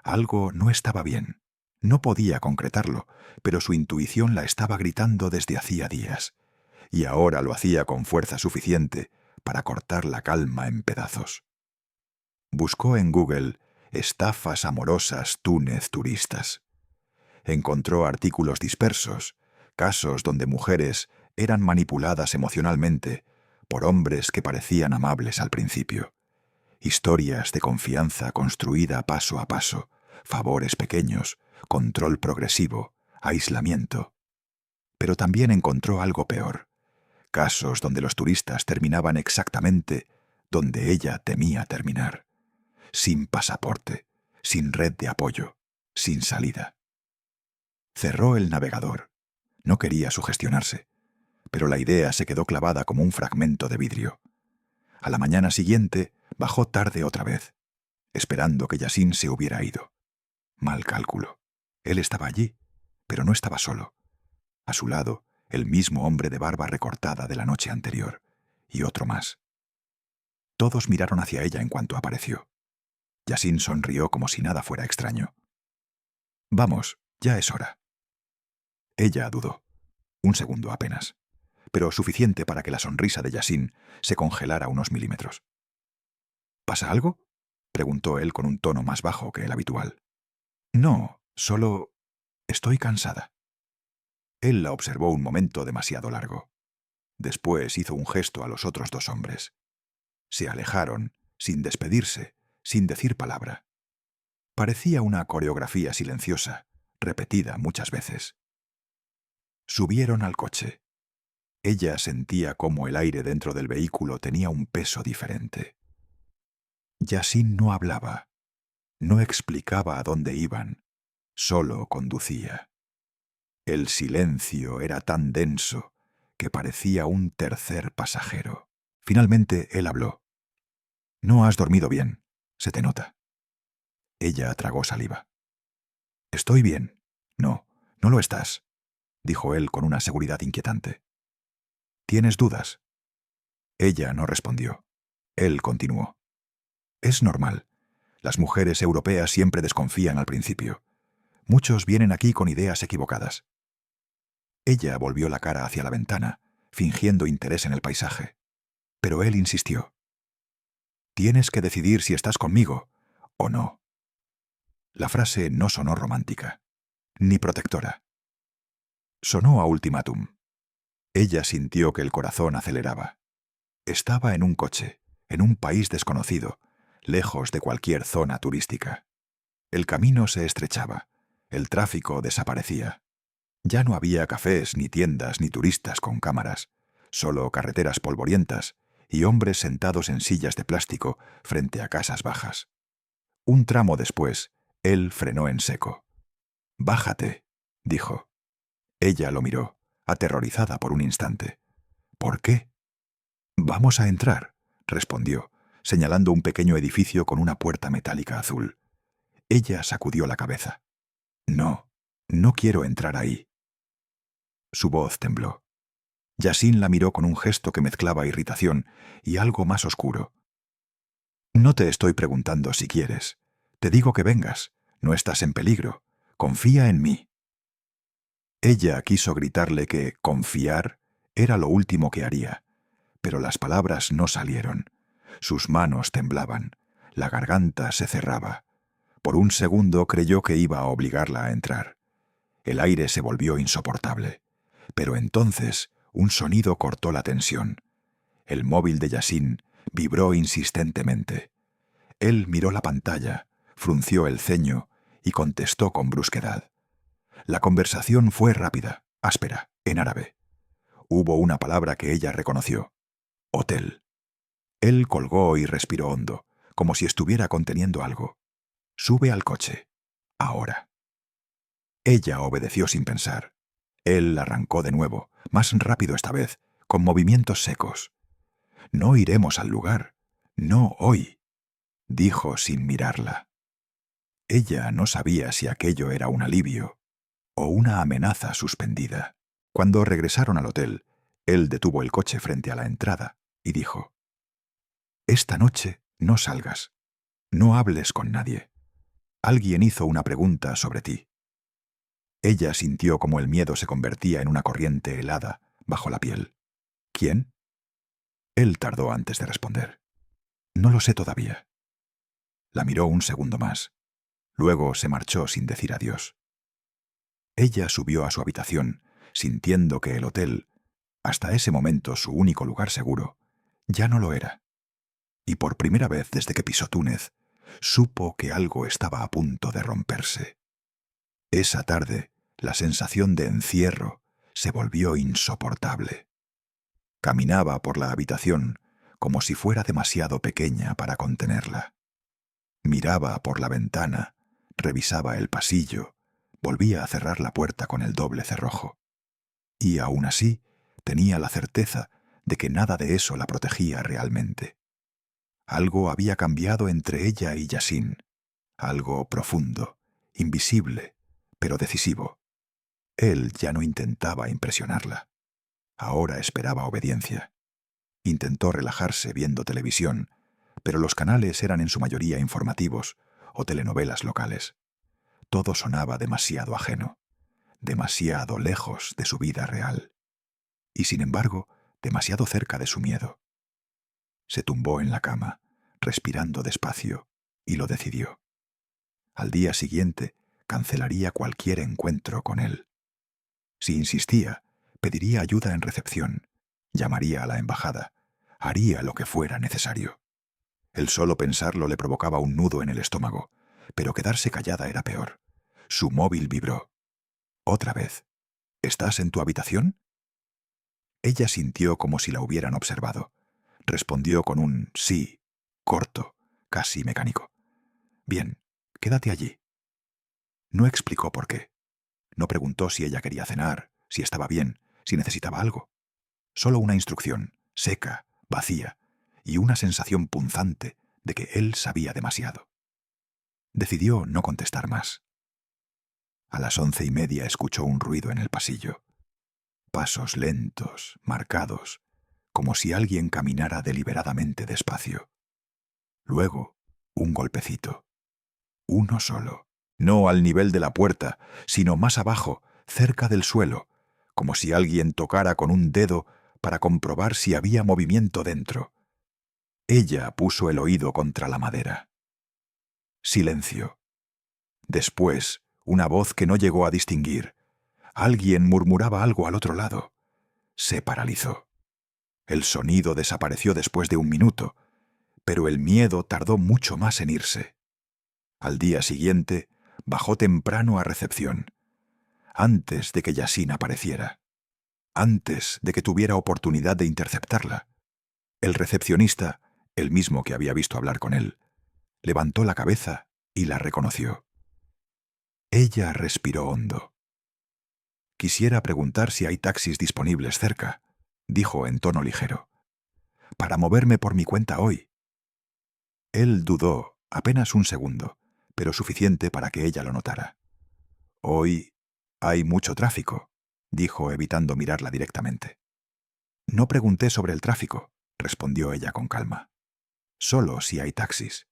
Algo no estaba bien. No podía concretarlo, pero su intuición la estaba gritando desde hacía días, y ahora lo hacía con fuerza suficiente para cortar la calma en pedazos. Buscó en Google estafas amorosas Túnez turistas. Encontró artículos dispersos, casos donde mujeres eran manipuladas emocionalmente por hombres que parecían amables al principio. Historias de confianza construida paso a paso, favores pequeños, control progresivo, aislamiento. Pero también encontró algo peor. Casos donde los turistas terminaban exactamente donde ella temía terminar. Sin pasaporte, sin red de apoyo, sin salida. Cerró el navegador. No quería sugestionarse, pero la idea se quedó clavada como un fragmento de vidrio. A la mañana siguiente bajó tarde otra vez, esperando que Yasin se hubiera ido. Mal cálculo. Él estaba allí, pero no estaba solo. A su lado, el mismo hombre de barba recortada de la noche anterior, y otro más. Todos miraron hacia ella en cuanto apareció. Yasin sonrió como si nada fuera extraño. «Vamos, ya es hora». Ella dudó. Un segundo apenas, pero suficiente para que la sonrisa de Yasin se congelara unos milímetros. «¿Pasa algo?», preguntó él con un tono más bajo que el habitual. «No, solo estoy cansada». Él la observó un momento demasiado largo. Después hizo un gesto a los otros dos hombres. Se alejaron, sin despedirse, sin decir palabra. Parecía una coreografía silenciosa, repetida muchas veces. Subieron al coche. Ella sentía cómo el aire dentro del vehículo tenía un peso diferente. Yasin no hablaba, no explicaba a dónde iban, solo conducía. El silencio era tan denso que parecía un tercer pasajero. Finalmente él habló. «No has dormido bien, se te nota». Ella tragó saliva. «Estoy bien». «No, no lo estás», dijo él con una seguridad inquietante. «¿Tienes dudas?» Ella no respondió. Él continuó. «Es normal. Las mujeres europeas siempre desconfían al principio. Muchos vienen aquí con ideas equivocadas». Ella volvió la cara hacia la ventana, fingiendo interés en el paisaje. Pero él insistió. «Tienes que decidir si estás conmigo o no». La frase no sonó romántica, ni protectora. Sonó a ultimátum. Ella sintió que el corazón aceleraba. Estaba en un coche, en un país desconocido, lejos de cualquier zona turística. El camino se estrechaba. El tráfico desaparecía. Ya no había cafés, ni tiendas, ni turistas con cámaras. Solo carreteras polvorientas y hombres sentados en sillas de plástico frente a casas bajas. Un tramo después, él frenó en seco. «Bájate», dijo. Ella lo miró, aterrorizada por un instante. «¿Por qué?» «Vamos a entrar», respondió, señalando un pequeño edificio con una puerta metálica azul. Ella sacudió la cabeza. «No, no quiero entrar ahí». Su voz tembló. Yasin la miró con un gesto que mezclaba irritación y algo más oscuro. «No te estoy preguntando si quieres. Te digo que vengas. No estás en peligro. Confía en mí». Ella quiso gritarle que confiar era lo último que haría, pero las palabras no salieron. Sus manos temblaban, la garganta se cerraba. Por un segundo creyó que iba a obligarla a entrar. El aire se volvió insoportable. Pero entonces un sonido cortó la tensión. El móvil de Yasin vibró insistentemente. Él miró la pantalla, frunció el ceño y contestó con brusquedad. La conversación fue rápida, áspera, en árabe. Hubo una palabra que ella reconoció: hotel. Él colgó y respiró hondo, como si estuviera conteniendo algo. «Sube al coche. Ahora». Ella obedeció sin pensar. Él arrancó de nuevo, más rápido esta vez, con movimientos secos. «No iremos al lugar. No hoy», dijo sin mirarla. Ella no sabía si aquello era un alivio o una amenaza suspendida. Cuando regresaron al hotel, él detuvo el coche frente a la entrada y dijo: «Esta noche no salgas. No hables con nadie. Alguien hizo una pregunta sobre ti». Ella sintió como el miedo se convertía en una corriente helada bajo la piel. «¿Quién?» Él tardó antes de responder. «No lo sé todavía». La miró un segundo más. Luego se marchó sin decir adiós. Ella subió a su habitación, sintiendo que el hotel, hasta ese momento su único lugar seguro, ya no lo era. Y por primera vez desde que pisó Túnez, supo que algo estaba a punto de romperse. Esa tarde, la sensación de encierro se volvió insoportable. Caminaba por la habitación como si fuera demasiado pequeña para contenerla. Miraba por la ventana, revisaba el pasillo, volvía a cerrar la puerta con el doble cerrojo. Y aún así, tenía la certeza de que nada de eso la protegía realmente. Algo había cambiado entre ella y Yasin, algo profundo, invisible, pero decisivo. Él ya no intentaba impresionarla. Ahora esperaba obediencia. Intentó relajarse viendo televisión, pero los canales eran en su mayoría informativos o telenovelas locales. Todo sonaba demasiado ajeno, demasiado lejos de su vida real, y sin embargo, demasiado cerca de su miedo. Se tumbó en la cama, respirando despacio, y lo decidió. Al día siguiente, cancelaría cualquier encuentro con él. Si insistía, pediría ayuda en recepción, llamaría a la embajada, haría lo que fuera necesario. El solo pensarlo le provocaba un nudo en el estómago, pero quedarse callada era peor. Su móvil vibró. Otra vez. «¿Estás en tu habitación?» Ella sintió como si la hubieran observado. Respondió con un sí, corto, casi mecánico. «Bien, quédate allí». No explicó por qué. No preguntó si ella quería cenar, si estaba bien, si necesitaba algo. Solo una instrucción, seca, vacía, y una sensación punzante de que él sabía demasiado. Decidió no contestar más. A las 11:30 escuchó un ruido en el pasillo. Pasos lentos, marcados, como si alguien caminara deliberadamente despacio. Luego, un golpecito. Uno solo. No al nivel de la puerta, sino más abajo, cerca del suelo, como si alguien tocara con un dedo para comprobar si había movimiento dentro. Ella puso el oído contra la madera. Silencio. Después, una voz que no llegó a distinguir. Alguien murmuraba algo al otro lado. Se paralizó. El sonido desapareció después de un minuto, pero el miedo tardó mucho más en irse. Al día siguiente, bajó temprano a recepción, antes de que Yasin apareciera, antes de que tuviera oportunidad de interceptarla. El recepcionista, el mismo que había visto hablar con él, levantó la cabeza y la reconoció. Ella respiró hondo. «Quisiera preguntar si hay taxis disponibles cerca», dijo en tono ligero, «para moverme por mi cuenta hoy». Él dudó apenas un segundo, pero suficiente para que ella lo notara. «Hoy hay mucho tráfico», dijo evitando mirarla directamente. «No pregunté sobre el tráfico», respondió ella con calma. «Solo si hay taxis».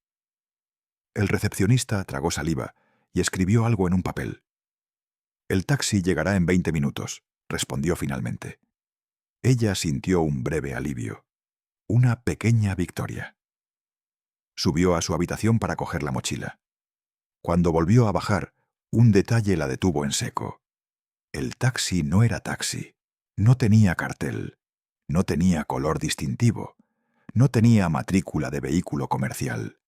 El recepcionista tragó saliva y escribió algo en un papel. «El taxi llegará en 20 minutos», respondió finalmente. Ella sintió un breve alivio, una pequeña victoria. Subió a su habitación para coger la mochila. Cuando volvió a bajar, un detalle la detuvo en seco. El taxi no era taxi, no tenía cartel, no tenía color distintivo, no tenía matrícula de vehículo comercial.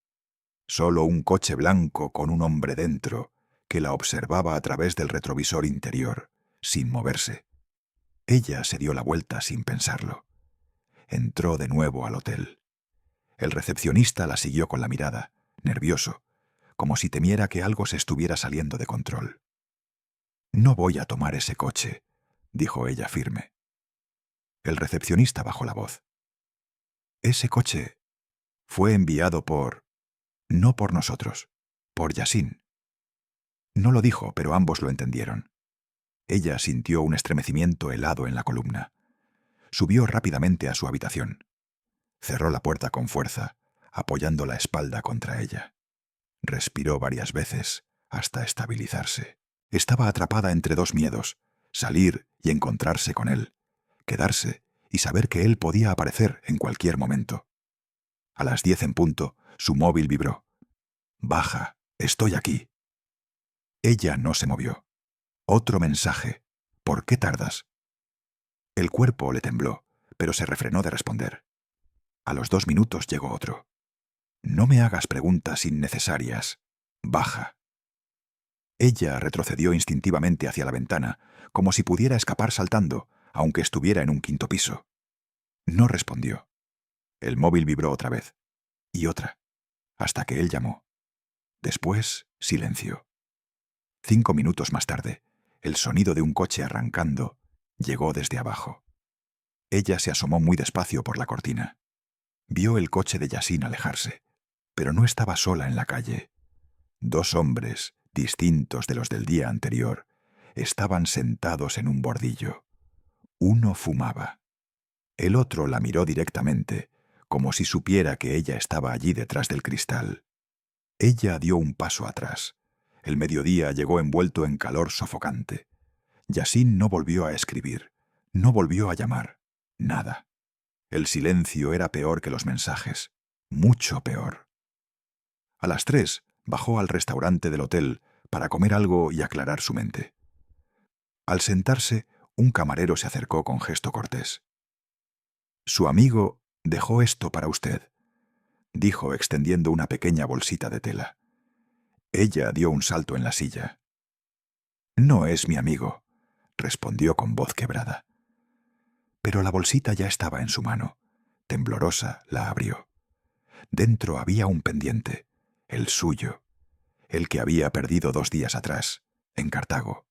Solo un coche blanco con un hombre dentro, que la observaba a través del retrovisor interior, sin moverse. Ella se dio la vuelta sin pensarlo. Entró de nuevo al hotel. El recepcionista la siguió con la mirada, nervioso, como si temiera que algo se estuviera saliendo de control. «No voy a tomar ese coche», dijo ella firme. El recepcionista bajó la voz. «Ese coche fue enviado no por nosotros, por Yasin». No lo dijo, pero ambos lo entendieron. Ella sintió un estremecimiento helado en la columna. Subió rápidamente a su habitación. Cerró la puerta con fuerza, apoyando la espalda contra ella. Respiró varias veces hasta estabilizarse. Estaba atrapada entre dos miedos: salir y encontrarse con él, quedarse y saber que él podía aparecer en cualquier momento. A las 10 en punto, su móvil vibró. «Baja, estoy aquí». Ella no se movió. Otro mensaje. «¿Por qué tardas?». El cuerpo le tembló, pero se refrenó de responder. A los 2 minutos llegó otro. «No me hagas preguntas innecesarias. Baja». Ella retrocedió instintivamente hacia la ventana, como si pudiera escapar saltando, aunque estuviera en un 5.º piso. No respondió. El móvil vibró otra vez, y otra, hasta que él llamó. Después, silencio. 5 minutos más tarde, el sonido de un coche arrancando llegó desde abajo. Ella se asomó muy despacio por la cortina. Vio el coche de Yasin alejarse, pero no estaba sola en la calle. 2 hombres, distintos de los del día anterior, estaban sentados en un bordillo. Uno fumaba. El otro la miró directamente, como si supiera que ella estaba allí detrás del cristal. Ella dio un paso atrás. El mediodía llegó envuelto en calor sofocante. Yasin no volvió a escribir, no volvió a llamar, nada. El silencio era peor que los mensajes, mucho peor. A las 3 bajó al restaurante del hotel para comer algo y aclarar su mente. Al sentarse, un camarero se acercó con gesto cortés. «Su amigo dejó esto para usted», dijo extendiendo una pequeña bolsita de tela. Ella dio un salto en la silla. «No es mi amigo», respondió con voz quebrada. Pero la bolsita ya estaba en su mano. Temblorosa, la abrió. Dentro había un pendiente, el suyo, el que había perdido 2 días atrás, en Cartago.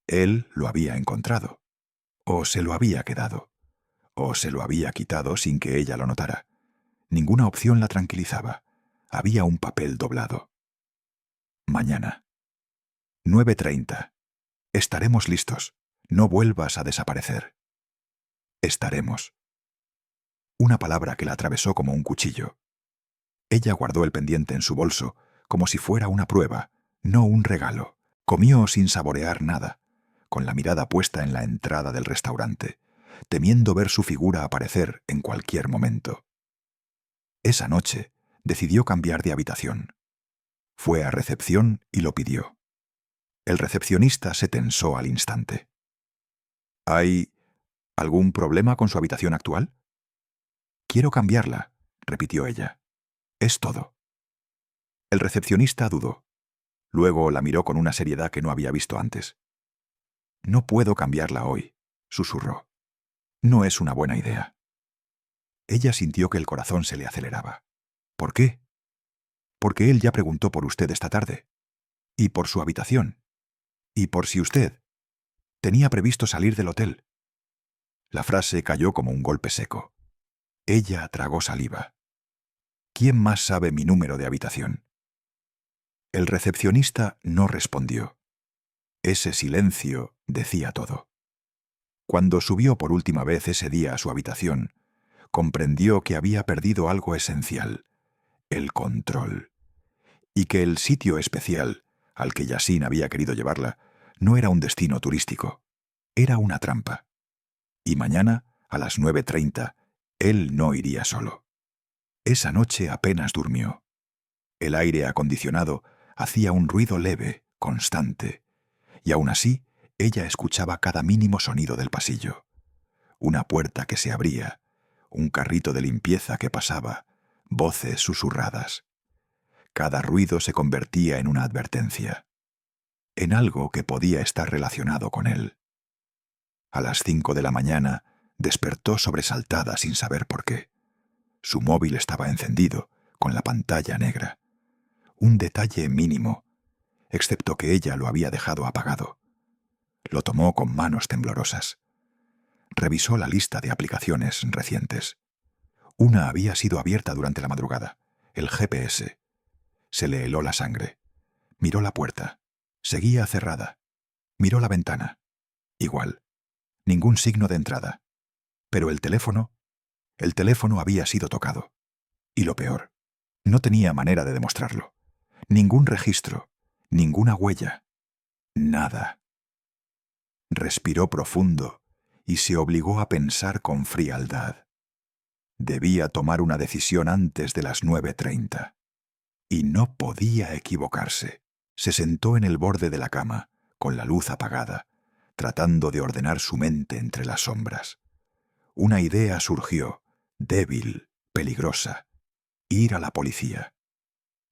Él lo había encontrado, o se lo había quedado, o se lo había quitado sin que ella lo notara. Ninguna opción la tranquilizaba. Había un papel doblado. «Mañana. 9:30. Estaremos listos. No vuelvas a desaparecer». Estaremos. Una palabra que la atravesó como un cuchillo. Ella guardó el pendiente en su bolso, como si fuera una prueba, no un regalo. Comió sin saborear nada, con la mirada puesta en la entrada del restaurante, temiendo ver su figura aparecer en cualquier momento. Esa noche decidió cambiar de habitación. Fue a recepción y lo pidió. El recepcionista se tensó al instante. «¿Hay algún problema con su habitación actual?» «Quiero cambiarla», repitió ella. «Es todo». El recepcionista dudó. Luego la miró con una seriedad que no había visto antes. «No puedo cambiarla hoy», susurró. «No es una buena idea». Ella sintió que el corazón se le aceleraba. «¿Por qué?» «Porque él ya preguntó por usted esta tarde. Y por su habitación. Y por si usted tenía previsto salir del hotel». La frase cayó como un golpe seco. Ella tragó saliva. «¿Quién más sabe mi número de habitación?» El recepcionista no respondió. Ese silencio decía todo. Cuando subió por última vez ese día a su habitación, comprendió que había perdido algo esencial: el control. Y que el sitio especial al que Yasin había querido llevarla no era un destino turístico, era una trampa. Y mañana, a las 9:30, él no iría solo. Esa noche apenas durmió. El aire acondicionado hacía un ruido leve, constante, y aún así ella escuchaba cada mínimo sonido del pasillo. Una puerta que se abría, un carrito de limpieza que pasaba, voces susurradas. Cada ruido se convertía en una advertencia, en algo que podía estar relacionado con él. A las 5 de la mañana despertó sobresaltada sin saber por qué. Su móvil estaba encendido, con la pantalla negra. Un detalle mínimo, excepto que ella lo había dejado apagado. Lo tomó con manos temblorosas. Revisó la lista de aplicaciones recientes. Una había sido abierta durante la madrugada, el GPS. Se le heló la sangre. Miró la puerta. Seguía cerrada. Miró la ventana. Igual. Ningún signo de entrada. Pero el teléfono había sido tocado. Y lo peor, no tenía manera de demostrarlo. Ningún registro, ninguna huella. Nada. Respiró profundo y se obligó a pensar con frialdad. Debía tomar una decisión antes de las 9:30. Y no podía equivocarse. Se sentó en el borde de la cama, con la luz apagada, tratando de ordenar su mente entre las sombras. Una idea surgió, débil, peligrosa: ir a la policía.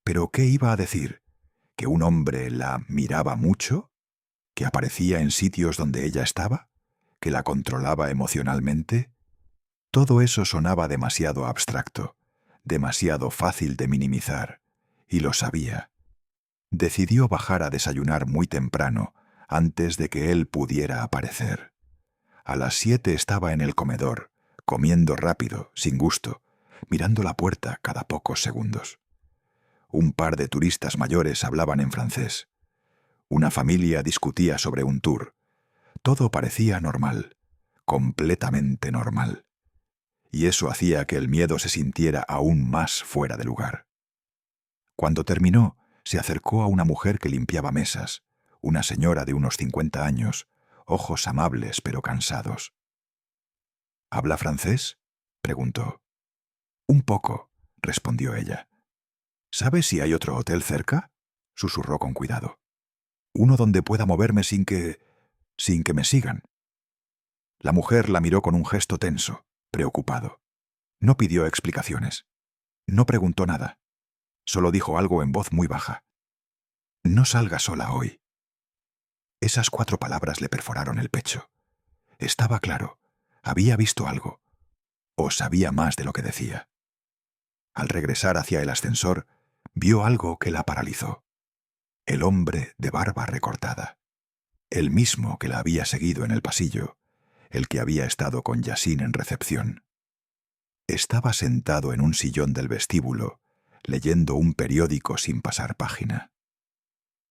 ¿Pero qué iba a decir? ¿Que un hombre la miraba mucho? ¿Que aparecía en sitios donde ella estaba? ¿Que la controlaba emocionalmente? Todo eso sonaba demasiado abstracto, demasiado fácil de minimizar, y lo sabía. Decidió bajar a desayunar muy temprano, antes de que él pudiera aparecer. A las 7 estaba en el comedor, comiendo rápido, sin gusto, mirando la puerta cada pocos segundos. Un par de turistas mayores hablaban en francés. Una familia discutía sobre un tour. Todo parecía normal, completamente normal. Y eso hacía que el miedo se sintiera aún más fuera de lugar. Cuando terminó, se acercó a una mujer que limpiaba mesas, una señora de unos 50 años, ojos amables pero cansados. «¿Habla francés?», preguntó. «Un poco», respondió ella. «¿Sabe si hay otro hotel cerca?», susurró con cuidado. «Uno donde pueda moverme sin que me sigan». La mujer la miró con un gesto tenso, preocupado. No pidió explicaciones. No preguntó nada. Solo dijo algo en voz muy baja. «No salga sola hoy». Esas 4 palabras le perforaron el pecho. Estaba claro. Había visto algo. O sabía más de lo que decía. Al regresar hacia el ascensor, vio algo que la paralizó. El hombre de barba recortada. El mismo que la había seguido en el pasillo, el que había estado con Yasin en recepción. Estaba sentado en un sillón del vestíbulo, leyendo un periódico sin pasar página.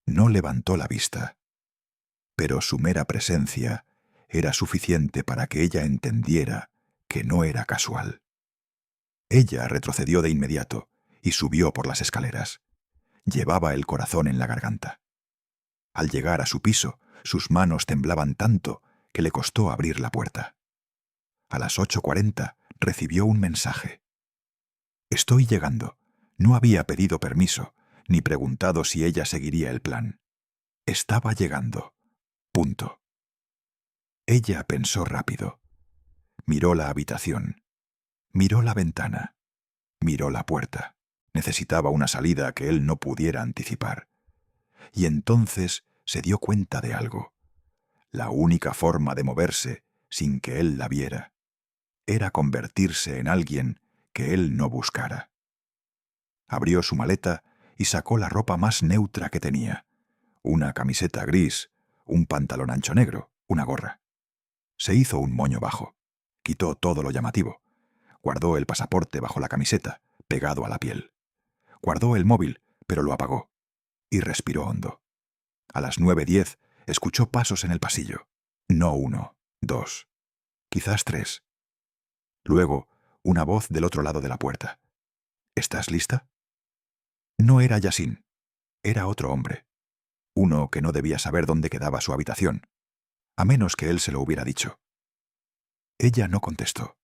No levantó la vista, pero su mera presencia era suficiente para que ella entendiera que no era casual. Ella retrocedió de inmediato y subió por las escaleras. Llevaba el corazón en la garganta. Al llegar a su piso, sus manos temblaban tanto que le costó abrir la puerta. A las 8:40 recibió un mensaje. «Estoy llegando». No había pedido permiso, ni preguntado si ella seguiría el plan. Estaba llegando. Punto. Ella pensó rápido. Miró la habitación. Miró la ventana. Miró la puerta. Necesitaba una salida que él no pudiera anticipar. Y entonces se dio cuenta de algo. La única forma de moverse sin que él la viera era convertirse en alguien que él no buscara. Abrió su maleta y sacó la ropa más neutra que tenía: una camiseta gris, un pantalón ancho negro, una gorra. Se hizo un moño bajo. Quitó todo lo llamativo. Guardó el pasaporte bajo la camiseta, pegado a la piel. Guardó el móvil, pero lo apagó. Y respiró hondo. A las 9:10 escuchó pasos en el pasillo. No 1, 2, quizás 3. Luego, una voz del otro lado de la puerta. ¿Estás lista? No era Yasin. Era otro hombre. Uno que no debía saber dónde quedaba su habitación, a menos que él se lo hubiera dicho. Ella no contestó.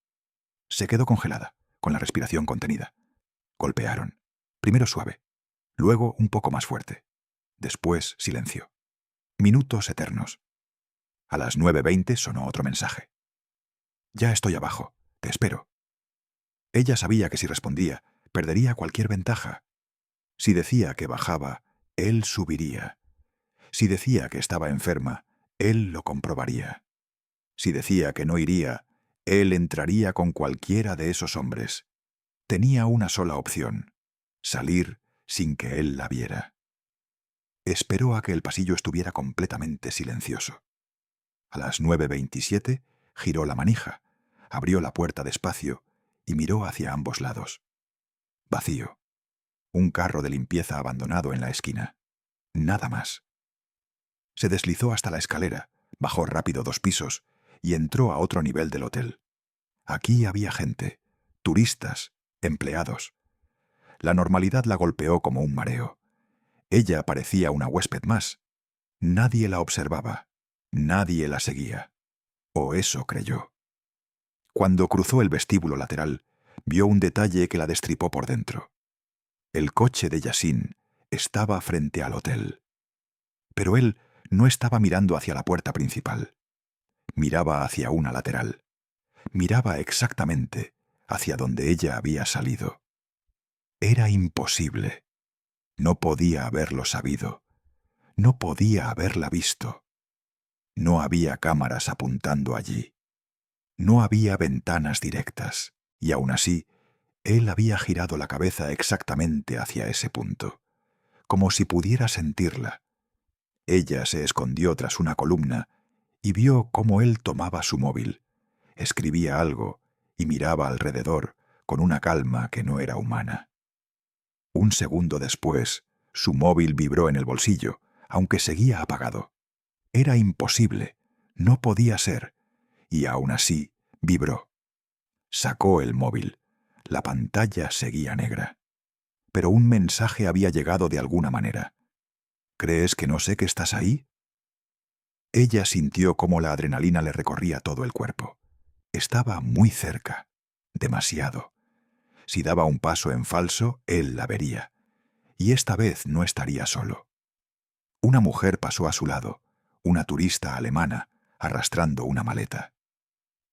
Se quedó congelada, con la respiración contenida. Golpearon. Primero suave, luego un poco más fuerte. Después silencio. Minutos eternos. A las 9:20 sonó otro mensaje. Ya estoy abajo. Te espero. Ella sabía que si respondía, perdería cualquier ventaja. Si decía que bajaba, él subiría. Si decía que estaba enferma, él lo comprobaría. Si decía que no iría, él entraría con cualquiera de esos hombres. Tenía una sola opción: salir sin que él la viera. Esperó a que el pasillo estuviera completamente silencioso. A las 9:27 giró la manija, abrió la puerta despacio y miró hacia ambos lados. Vacío. Un carro de limpieza abandonado en la esquina. Nada más. Se deslizó hasta la escalera, bajó rápido 2 pisos y entró a otro nivel del hotel. Aquí había gente, turistas, empleados. La normalidad la golpeó como un mareo. Ella parecía una huésped más. Nadie la observaba, nadie la seguía. O eso creyó. Cuando cruzó el vestíbulo lateral, vio un detalle que la destripó por dentro. El coche de Yasin estaba frente al hotel. Pero él no estaba mirando hacia la puerta principal. Miraba hacia una lateral. Miraba exactamente hacia donde ella había salido. Era imposible. No podía haberlo sabido. No podía haberla visto. No había cámaras apuntando allí. No había ventanas directas, y aún así, él había girado la cabeza exactamente hacia ese punto, como si pudiera sentirla. Ella se escondió tras una columna y vio cómo él tomaba su móvil, escribía algo y miraba alrededor con una calma que no era humana. Un segundo después, su móvil vibró en el bolsillo, aunque seguía apagado. Era imposible, no podía ser, y aún así vibró. Sacó el móvil. La pantalla seguía negra. Pero un mensaje había llegado de alguna manera. ¿Crees que no sé que estás ahí? Ella sintió cómo la adrenalina le recorría todo el cuerpo. Estaba muy cerca. Demasiado. Si daba un paso en falso, él la vería. Y esta vez no estaría solo. Una mujer pasó a su lado, una turista alemana, arrastrando una maleta.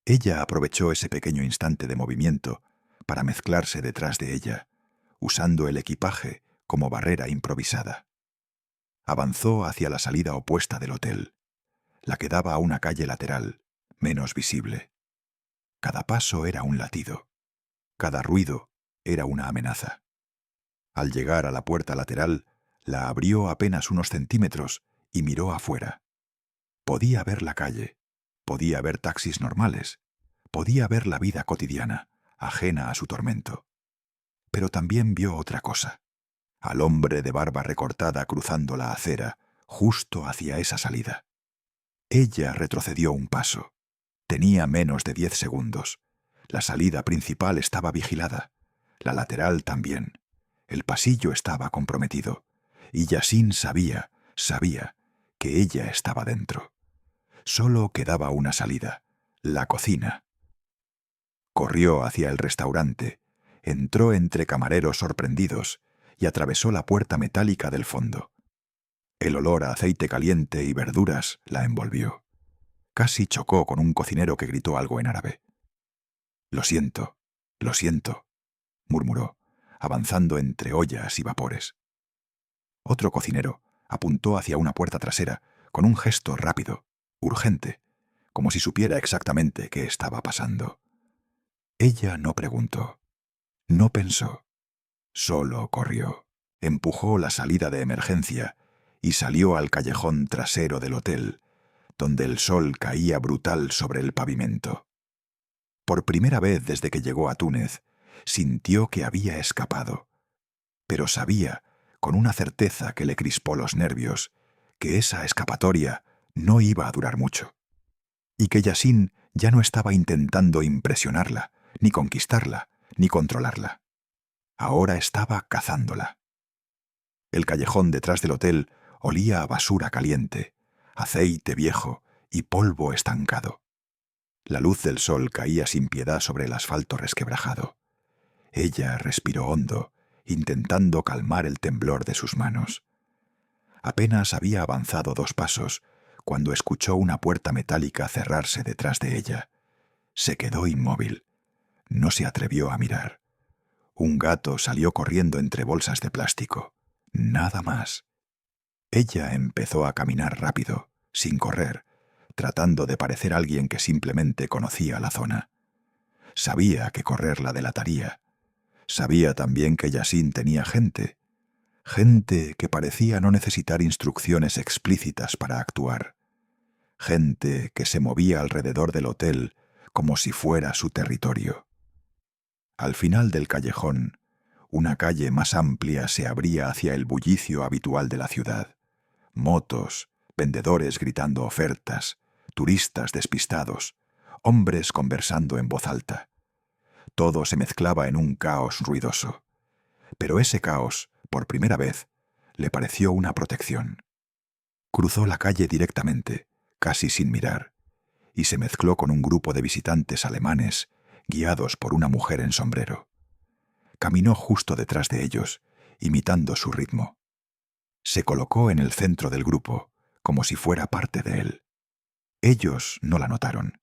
Ella aprovechó ese pequeño instante de movimiento para mezclarse detrás de ella, usando el equipaje como barrera improvisada. Avanzó hacia la salida opuesta del hotel, la que daba a una calle lateral, menos visible. Cada paso era un latido. Cada ruido era una amenaza. Al llegar a la puerta lateral, la abrió apenas unos centímetros y miró afuera. Podía ver la calle, podía ver taxis normales, podía ver la vida cotidiana, ajena a su tormento. Pero también vio otra cosa: al hombre de barba recortada cruzando la acera, justo hacia esa salida. Ella retrocedió un paso. Tenía menos de 10 segundos. La salida principal estaba vigilada, la lateral también. El pasillo estaba comprometido, y Yasin sabía que ella estaba dentro. Solo quedaba una salida, la cocina. Corrió hacia el restaurante, entró entre camareros sorprendidos y atravesó la puerta metálica del fondo. El olor a aceite caliente y verduras la envolvió. Casi chocó con un cocinero que gritó algo en árabe. Lo siento, murmuró, avanzando entre ollas y vapores. Otro cocinero apuntó hacia una puerta trasera con un gesto rápido, urgente, como si supiera exactamente qué estaba pasando. Ella no preguntó, no pensó, solo corrió, empujó la salida de emergencia y salió al callejón trasero del hotel, donde el sol caía brutal sobre el pavimento. Por primera vez desde que llegó a Túnez, sintió que había escapado, pero sabía, con una certeza que le crispó los nervios, que esa escapatoria no iba a durar mucho, y que Yasin ya no estaba intentando impresionarla, ni conquistarla, ni controlarla. Ahora estaba cazándola. El callejón detrás del hotel olía a basura caliente, aceite viejo y polvo estancado. La luz del sol caía sin piedad sobre el asfalto resquebrajado. Ella respiró hondo, intentando calmar el temblor de sus manos. Apenas había avanzado 2 pasos cuando escuchó una puerta metálica cerrarse detrás de ella. Se quedó inmóvil. No se atrevió a mirar. Un gato salió corriendo entre bolsas de plástico. Nada más. Ella empezó a caminar rápido, sin correr, tratando de parecer alguien que simplemente conocía la zona. Sabía que correr la delataría. Sabía también que Yasin tenía gente que parecía no necesitar instrucciones explícitas para actuar. Gente que se movía alrededor del hotel como si fuera su territorio. Al final del callejón, una calle más amplia se abría hacia el bullicio habitual de la ciudad. Motos, vendedores gritando ofertas, turistas despistados, hombres conversando en voz alta. Todo se mezclaba en un caos ruidoso. Pero ese caos, por primera vez, le pareció una protección. Cruzó la calle directamente, casi sin mirar, y se mezcló con un grupo de visitantes alemanes, guiados por una mujer en sombrero. Caminó justo detrás de ellos, imitando su ritmo. Se colocó en el centro del grupo, como si fuera parte de él. Ellos no la notaron.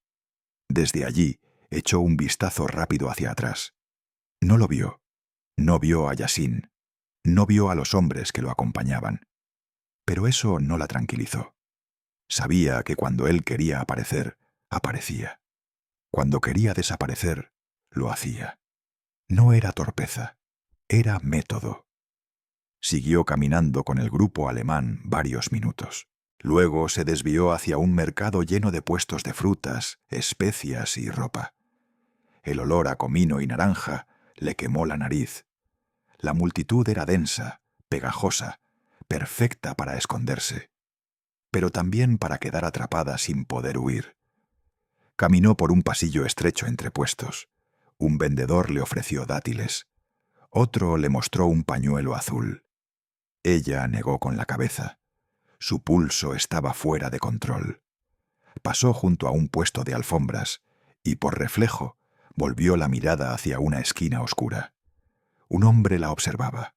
Desde allí, echó un vistazo rápido hacia atrás. No lo vio. No vio a Yasin. No vio a los hombres que lo acompañaban. Pero eso no la tranquilizó. Sabía que cuando él quería aparecer, aparecía. Cuando quería desaparecer, lo hacía. No era torpeza, era método. Siguió caminando con el grupo alemán varios minutos. Luego se desvió hacia un mercado lleno de puestos de frutas, especias y ropa. El olor a comino y naranja le quemó la nariz. La multitud era densa, pegajosa, perfecta para esconderse, pero también para quedar atrapada sin poder huir. Caminó por un pasillo estrecho entre puestos. Un vendedor le ofreció dátiles. Otro le mostró un pañuelo azul. Ella negó con la cabeza. Su pulso estaba fuera de control. Pasó junto a un puesto de alfombras y, por reflejo, volvió la mirada hacia una esquina oscura. Un hombre la observaba.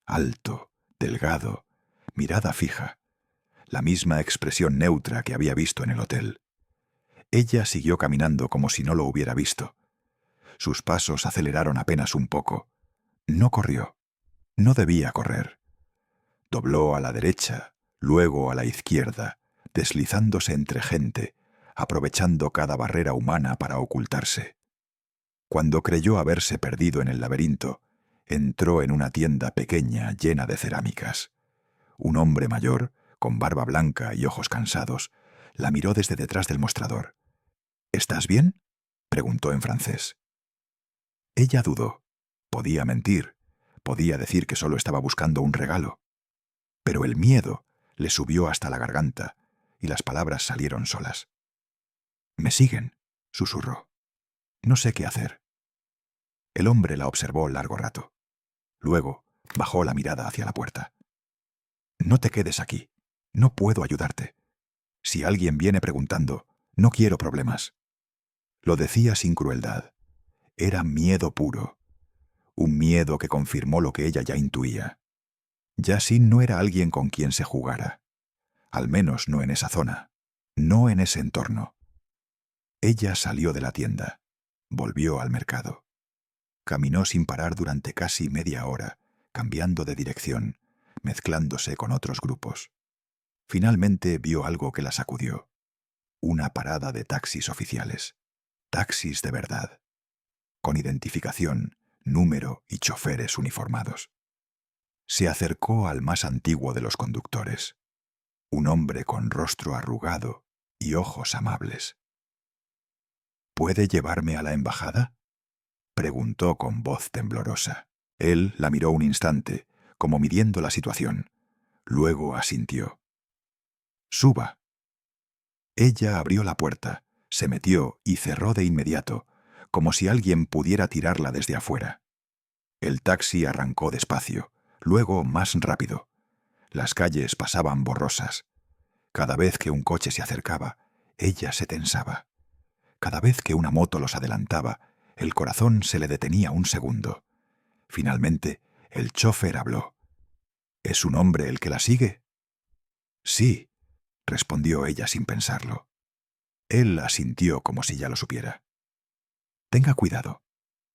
Alto, delgado, mirada fija. La misma expresión neutra que había visto en el hotel. Ella siguió caminando como si no lo hubiera visto. Sus pasos aceleraron apenas un poco. No corrió. No debía correr. Dobló a la derecha, luego a la izquierda, deslizándose entre gente, aprovechando cada barrera humana para ocultarse. Cuando creyó haberse perdido en el laberinto, entró en una tienda pequeña llena de cerámicas. Un hombre mayor, con barba blanca y ojos cansados, la miró desde detrás del mostrador. «¿Estás bien?», preguntó en francés. Ella dudó. Podía mentir. Podía decir que solo estaba buscando un regalo. Pero el miedo le subió hasta la garganta y las palabras salieron solas. «Me siguen», susurró. «No sé qué hacer». El hombre la observó largo rato. Luego bajó la mirada hacia la puerta. «No te quedes aquí. No puedo ayudarte. Si alguien viene preguntando, no quiero problemas». Lo decía sin crueldad. Era miedo puro. Un miedo que confirmó lo que ella ya intuía. Yasin no era alguien con quien se jugara. Al menos no en esa zona. No en ese entorno. Ella salió de la tienda. Volvió al mercado. Caminó sin parar durante casi media hora, cambiando de dirección, mezclándose con otros grupos. Finalmente vio algo que la sacudió. Una parada de taxis oficiales. Taxis de verdad. Con identificación, número y choferes uniformados. Se acercó al más antiguo de los conductores. Un hombre con rostro arrugado y ojos amables. ¿Puede llevarme a la embajada?, preguntó con voz temblorosa. Él la miró un instante, como midiendo la situación. Luego asintió. «Suba». Ella abrió la puerta, se metió y cerró de inmediato, como si alguien pudiera tirarla desde afuera. El taxi arrancó despacio, luego más rápido. Las calles pasaban borrosas. Cada vez que un coche se acercaba, ella se tensaba. Cada vez que una moto los adelantaba, el corazón se le detenía un segundo. Finalmente, el chofer habló. «¿Es un hombre el que la sigue?» «Sí», respondió ella sin pensarlo. Él asintió como si ya lo supiera. «Tenga cuidado.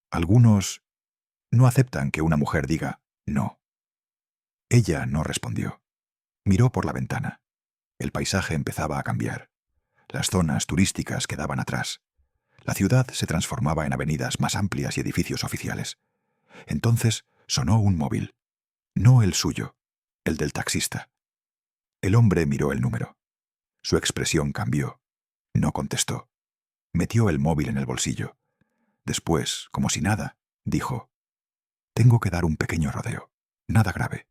Algunos no aceptan que una mujer diga no». Ella no respondió. Miró por la ventana. El paisaje empezaba a cambiar. Las zonas turísticas quedaban atrás. La ciudad se transformaba en avenidas más amplias y edificios oficiales. Entonces sonó un móvil. No el suyo, el del taxista. El hombre miró el número. Su expresión cambió. No contestó. Metió el móvil en el bolsillo. Después, como si nada, dijo: «Tengo que dar un pequeño rodeo. Nada grave».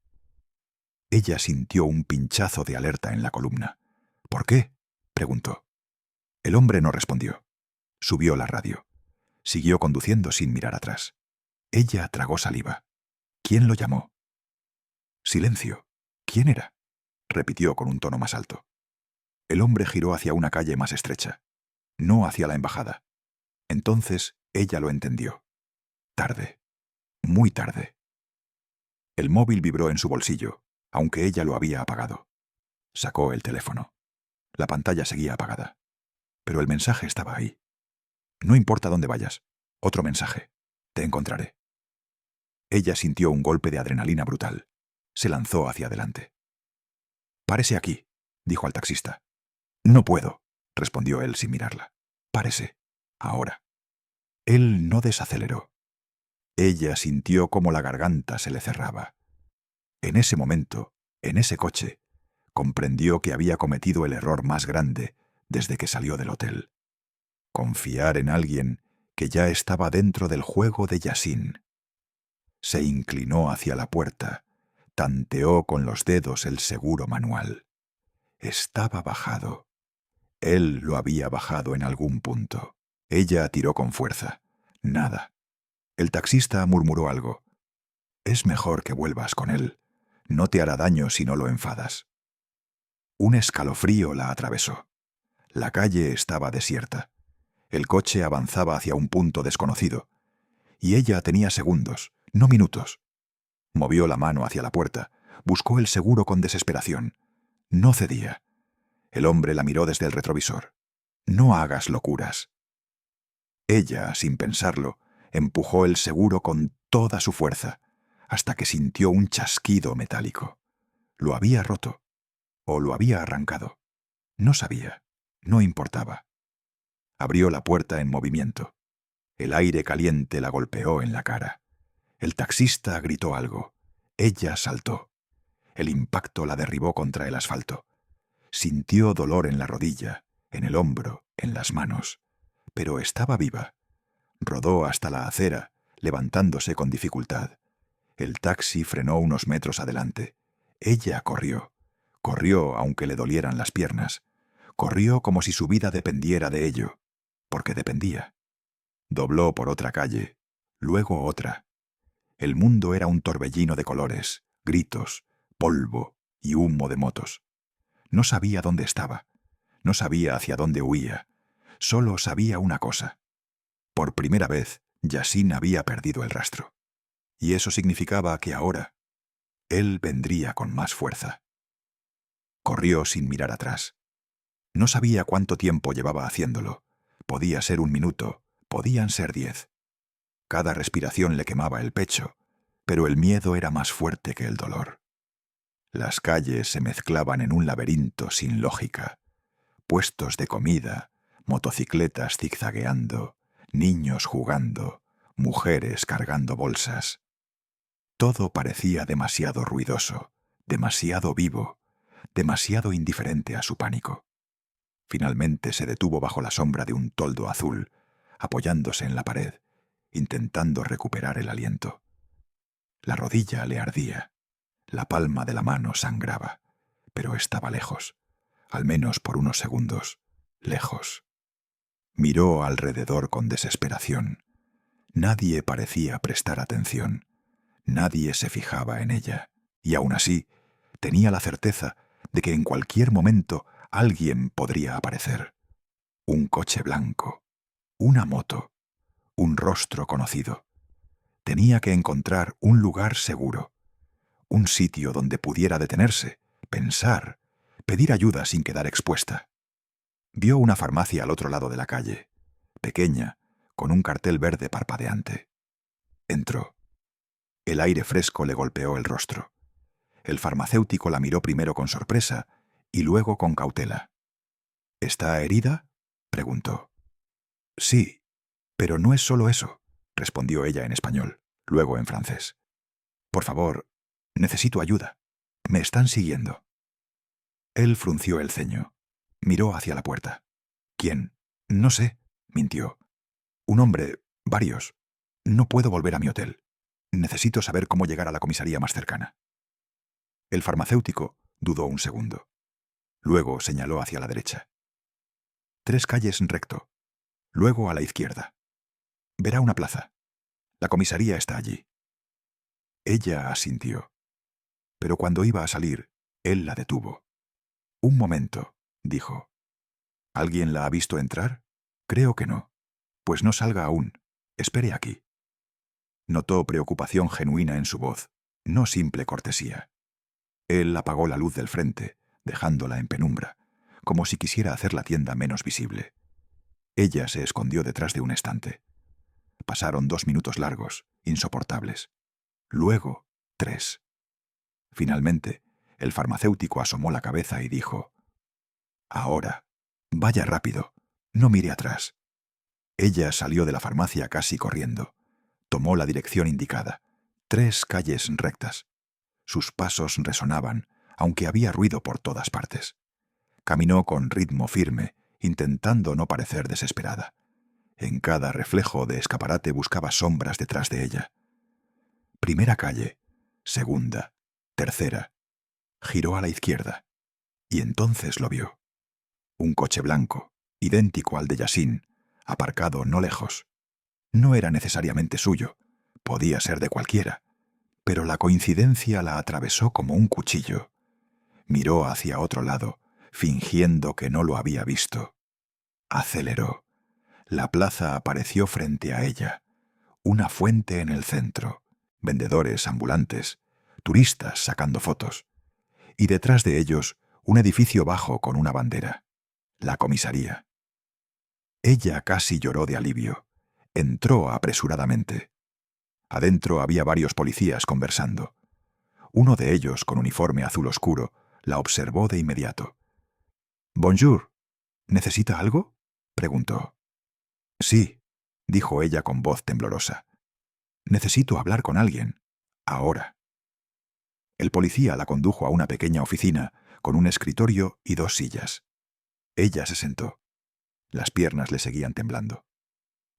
Ella sintió un pinchazo de alerta en la columna. «¿Por qué?», preguntó. El hombre no respondió. Subió la radio. Siguió conduciendo sin mirar atrás. Ella tragó saliva. ¿Quién lo llamó? Silencio. ¿Quién era?, repitió con un tono más alto. El hombre giró hacia una calle más estrecha, no hacia la embajada. Entonces ella lo entendió. Tarde. Muy tarde. El móvil vibró en su bolsillo, aunque ella lo había apagado. Sacó el teléfono. La pantalla seguía apagada. Pero el mensaje estaba ahí. «No importa dónde vayas. Otro mensaje. Te encontraré». Ella sintió un golpe de adrenalina brutal. Se lanzó hacia adelante. «Párese aquí», dijo al taxista. «No puedo», respondió él sin mirarla. «Párese. Ahora». Él no desaceleró. Ella sintió cómo la garganta se le cerraba. En ese momento, en ese coche, comprendió que había cometido el error más grande desde que salió del hotel. Confiar en alguien que ya estaba dentro del juego de Yasin. Se inclinó hacia la puerta, tanteó con los dedos el seguro manual. Estaba bajado. Él lo había bajado en algún punto. Ella tiró con fuerza. Nada. El taxista murmuró algo. «Es mejor que vuelvas con él. No te hará daño si no lo enfadas». Un escalofrío la atravesó. La calle estaba desierta. El coche avanzaba hacia un punto desconocido. Y ella tenía segundos, no minutos. Movió la mano hacia la puerta. Buscó el seguro con desesperación. No cedía. El hombre la miró desde el retrovisor. «No hagas locuras». Ella, sin pensarlo, empujó el seguro con toda su fuerza, hasta que sintió un chasquido metálico. Lo había roto, o lo había arrancado. No sabía, no importaba. Abrió la puerta en movimiento. El aire caliente la golpeó en la cara. El taxista gritó algo. Ella saltó. El impacto la derribó contra el asfalto. Sintió dolor en la rodilla, en el hombro, en las manos. Pero estaba viva. Rodó hasta la acera, levantándose con dificultad. El taxi frenó unos metros adelante. Ella corrió. Corrió aunque le dolieran las piernas. Corrió como si su vida dependiera de ello, porque dependía. Dobló por otra calle, luego otra. El mundo era un torbellino de colores, gritos, polvo y humo de motos. No sabía dónde estaba. No sabía hacia dónde huía. Solo sabía una cosa. Por primera vez, Yasin había perdido el rastro. Y eso significaba que ahora él vendría con más fuerza. Corrió sin mirar atrás. No sabía cuánto tiempo llevaba haciéndolo. Podía ser 1 minuto, podían ser 10. Cada respiración le quemaba el pecho, pero el miedo era más fuerte que el dolor. Las calles se mezclaban en un laberinto sin lógica. Puestos de comida, motocicletas zigzagueando, niños jugando, mujeres cargando bolsas. Todo parecía demasiado ruidoso, demasiado vivo, demasiado indiferente a su pánico. Finalmente se detuvo bajo la sombra de un toldo azul, apoyándose en la pared, intentando recuperar el aliento. La rodilla le ardía, la palma de la mano sangraba, pero estaba lejos, al menos por unos segundos, lejos. Miró alrededor con desesperación. Nadie parecía prestar atención. Nadie se fijaba en ella, y aún así tenía la certeza de que en cualquier momento alguien podría aparecer. Un coche blanco, una moto, un rostro conocido. Tenía que encontrar un lugar seguro, un sitio donde pudiera detenerse, pensar, pedir ayuda sin quedar expuesta. Vio una farmacia al otro lado de la calle, pequeña, con un cartel verde parpadeante. Entró. El aire fresco le golpeó el rostro. El farmacéutico la miró primero con sorpresa y luego con cautela. ¿Está herida?, preguntó. Sí, pero no es solo eso, respondió ella en español, luego en francés. Por favor, necesito ayuda. Me están siguiendo. Él frunció el ceño. Miró hacia la puerta. ¿Quién? No sé, mintió. Un hombre, varios. No puedo volver a mi hotel. Necesito saber cómo llegar a la comisaría más cercana. El farmacéutico dudó un segundo. Luego señaló hacia la derecha. 3 calles recto. Luego a la izquierda. Verá una plaza. La comisaría está allí. Ella asintió. Pero cuando iba a salir, él la detuvo. Un momento, dijo. ¿Alguien la ha visto entrar? Creo que no. Pues no salga aún. Espere aquí. Notó preocupación genuina en su voz, no simple cortesía. Él apagó la luz del frente, dejándola en penumbra, como si quisiera hacer la tienda menos visible. Ella se escondió detrás de un estante. Pasaron 2 minutos largos, insoportables. Luego, 3. Finalmente, el farmacéutico asomó la cabeza y dijo: «Ahora, vaya rápido, no mire atrás». Ella salió de la farmacia casi corriendo. Tomó la dirección indicada. 3 calles rectas. Sus pasos resonaban, aunque había ruido por todas partes. Caminó con ritmo firme, intentando no parecer desesperada. En cada reflejo de escaparate buscaba sombras detrás de ella. Primera calle, segunda, tercera. Giró a la izquierda, y entonces lo vio. Un coche blanco, idéntico al de Yasin, aparcado no lejos. No era necesariamente suyo, podía ser de cualquiera, pero la coincidencia la atravesó como un cuchillo. Miró hacia otro lado, fingiendo que no lo había visto. Aceleró. La plaza apareció frente a ella. Una fuente en el centro, vendedores ambulantes, turistas sacando fotos. Y detrás de ellos, un edificio bajo con una bandera. La comisaría. Ella casi lloró de alivio. Entró apresuradamente. Adentro había varios policías conversando. Uno de ellos, con uniforme azul oscuro, la observó de inmediato. «Bonjour, ¿necesita algo?», preguntó. «Sí», dijo ella con voz temblorosa. «Necesito hablar con alguien. Ahora». El policía la condujo a una pequeña oficina con un escritorio y 2 sillas. Ella se sentó. Las piernas le seguían temblando.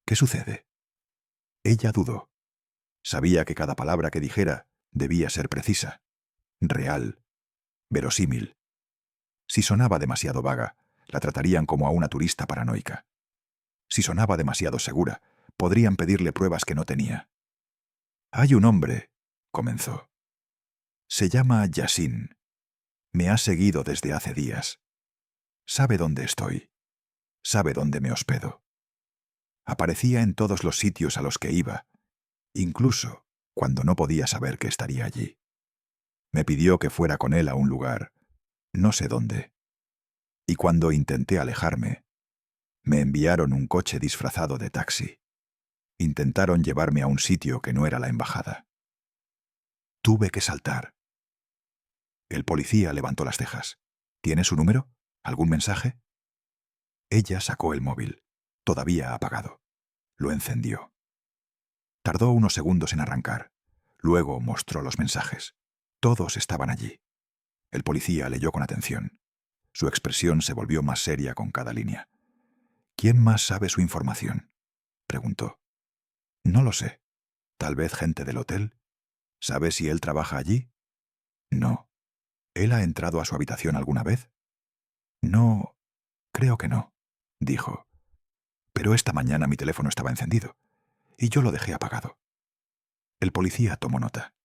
«¿Qué sucede?». Ella dudó. Sabía que cada palabra que dijera debía ser precisa, real, verosímil. Si sonaba demasiado vaga, la tratarían como a una turista paranoica. Si sonaba demasiado segura, podrían pedirle pruebas que no tenía. «Hay un hombre», comenzó. «Se llama Yasin. Me ha seguido desde hace días. Sabe dónde estoy. Sabe dónde me hospedo. Aparecía en todos los sitios a los que iba, incluso cuando no podía saber que estaría allí. Me pidió que fuera con él a un lugar, no sé dónde. Y cuando intenté alejarme, me enviaron un coche disfrazado de taxi. Intentaron llevarme a un sitio que no era la embajada. Tuve que saltar. El policía levantó las cejas. ¿Tiene su número? ¿Algún mensaje? Ella sacó el móvil, todavía apagado. Lo encendió. Tardó unos segundos en arrancar. Luego mostró los mensajes. Todos estaban allí. El policía leyó con atención. Su expresión se volvió más seria con cada línea. ¿Quién más sabe su información?, preguntó. No lo sé. ¿Tal vez gente del hotel? ¿Sabe si él trabaja allí? No. ¿Él ha entrado a su habitación alguna vez? No, creo que no, dijo. Pero esta mañana mi teléfono estaba encendido, y yo lo dejé apagado. El policía tomó nota.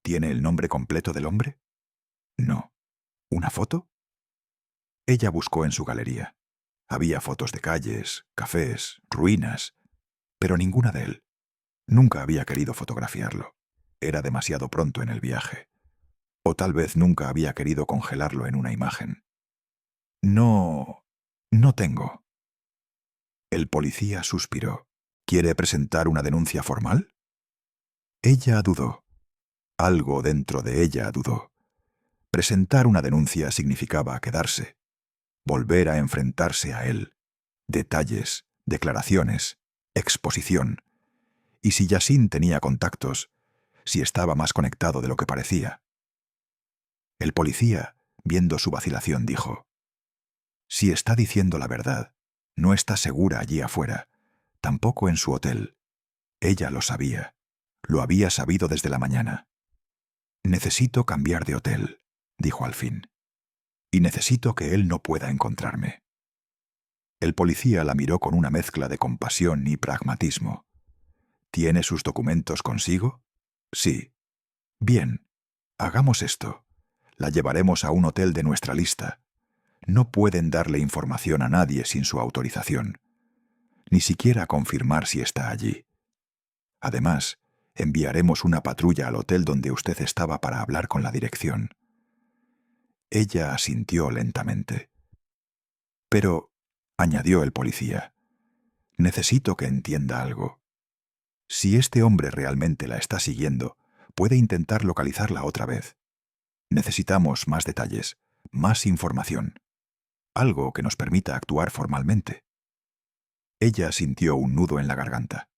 ¿Tiene el nombre completo del hombre? No. ¿Una foto? Ella buscó en su galería. Había fotos de calles, cafés, ruinas, pero ninguna de él. Nunca había querido fotografiarlo. Era demasiado pronto en el viaje. O tal vez nunca había querido congelarlo en una imagen. No tengo. El policía suspiró. ¿Quiere presentar una denuncia formal? Ella dudó. Algo dentro de ella dudó. Presentar una denuncia significaba quedarse, volver a enfrentarse a él. Detalles, declaraciones, exposición. Y si Yasin tenía contactos, si estaba más conectado de lo que parecía. El policía, viendo su vacilación, dijo: si está diciendo la verdad, no está segura allí afuera, tampoco en su hotel. Ella lo sabía. Lo había sabido desde la mañana. Necesito cambiar de hotel, dijo al fin. Y necesito que él no pueda encontrarme. El policía la miró con una mezcla de compasión y pragmatismo. ¿Tiene sus documentos consigo? Sí. Bien, hagamos esto. La llevaremos a un hotel de nuestra lista. No pueden darle información a nadie sin su autorización, ni siquiera confirmar si está allí. Además, enviaremos una patrulla al hotel donde usted estaba para hablar con la dirección. Ella asintió lentamente. Pero, añadió el policía, necesito que entienda algo. Si este hombre realmente la está siguiendo, puede intentar localizarla otra vez. Necesitamos más detalles, más información. Algo que nos permita actuar formalmente. Ella sintió un nudo en la garganta.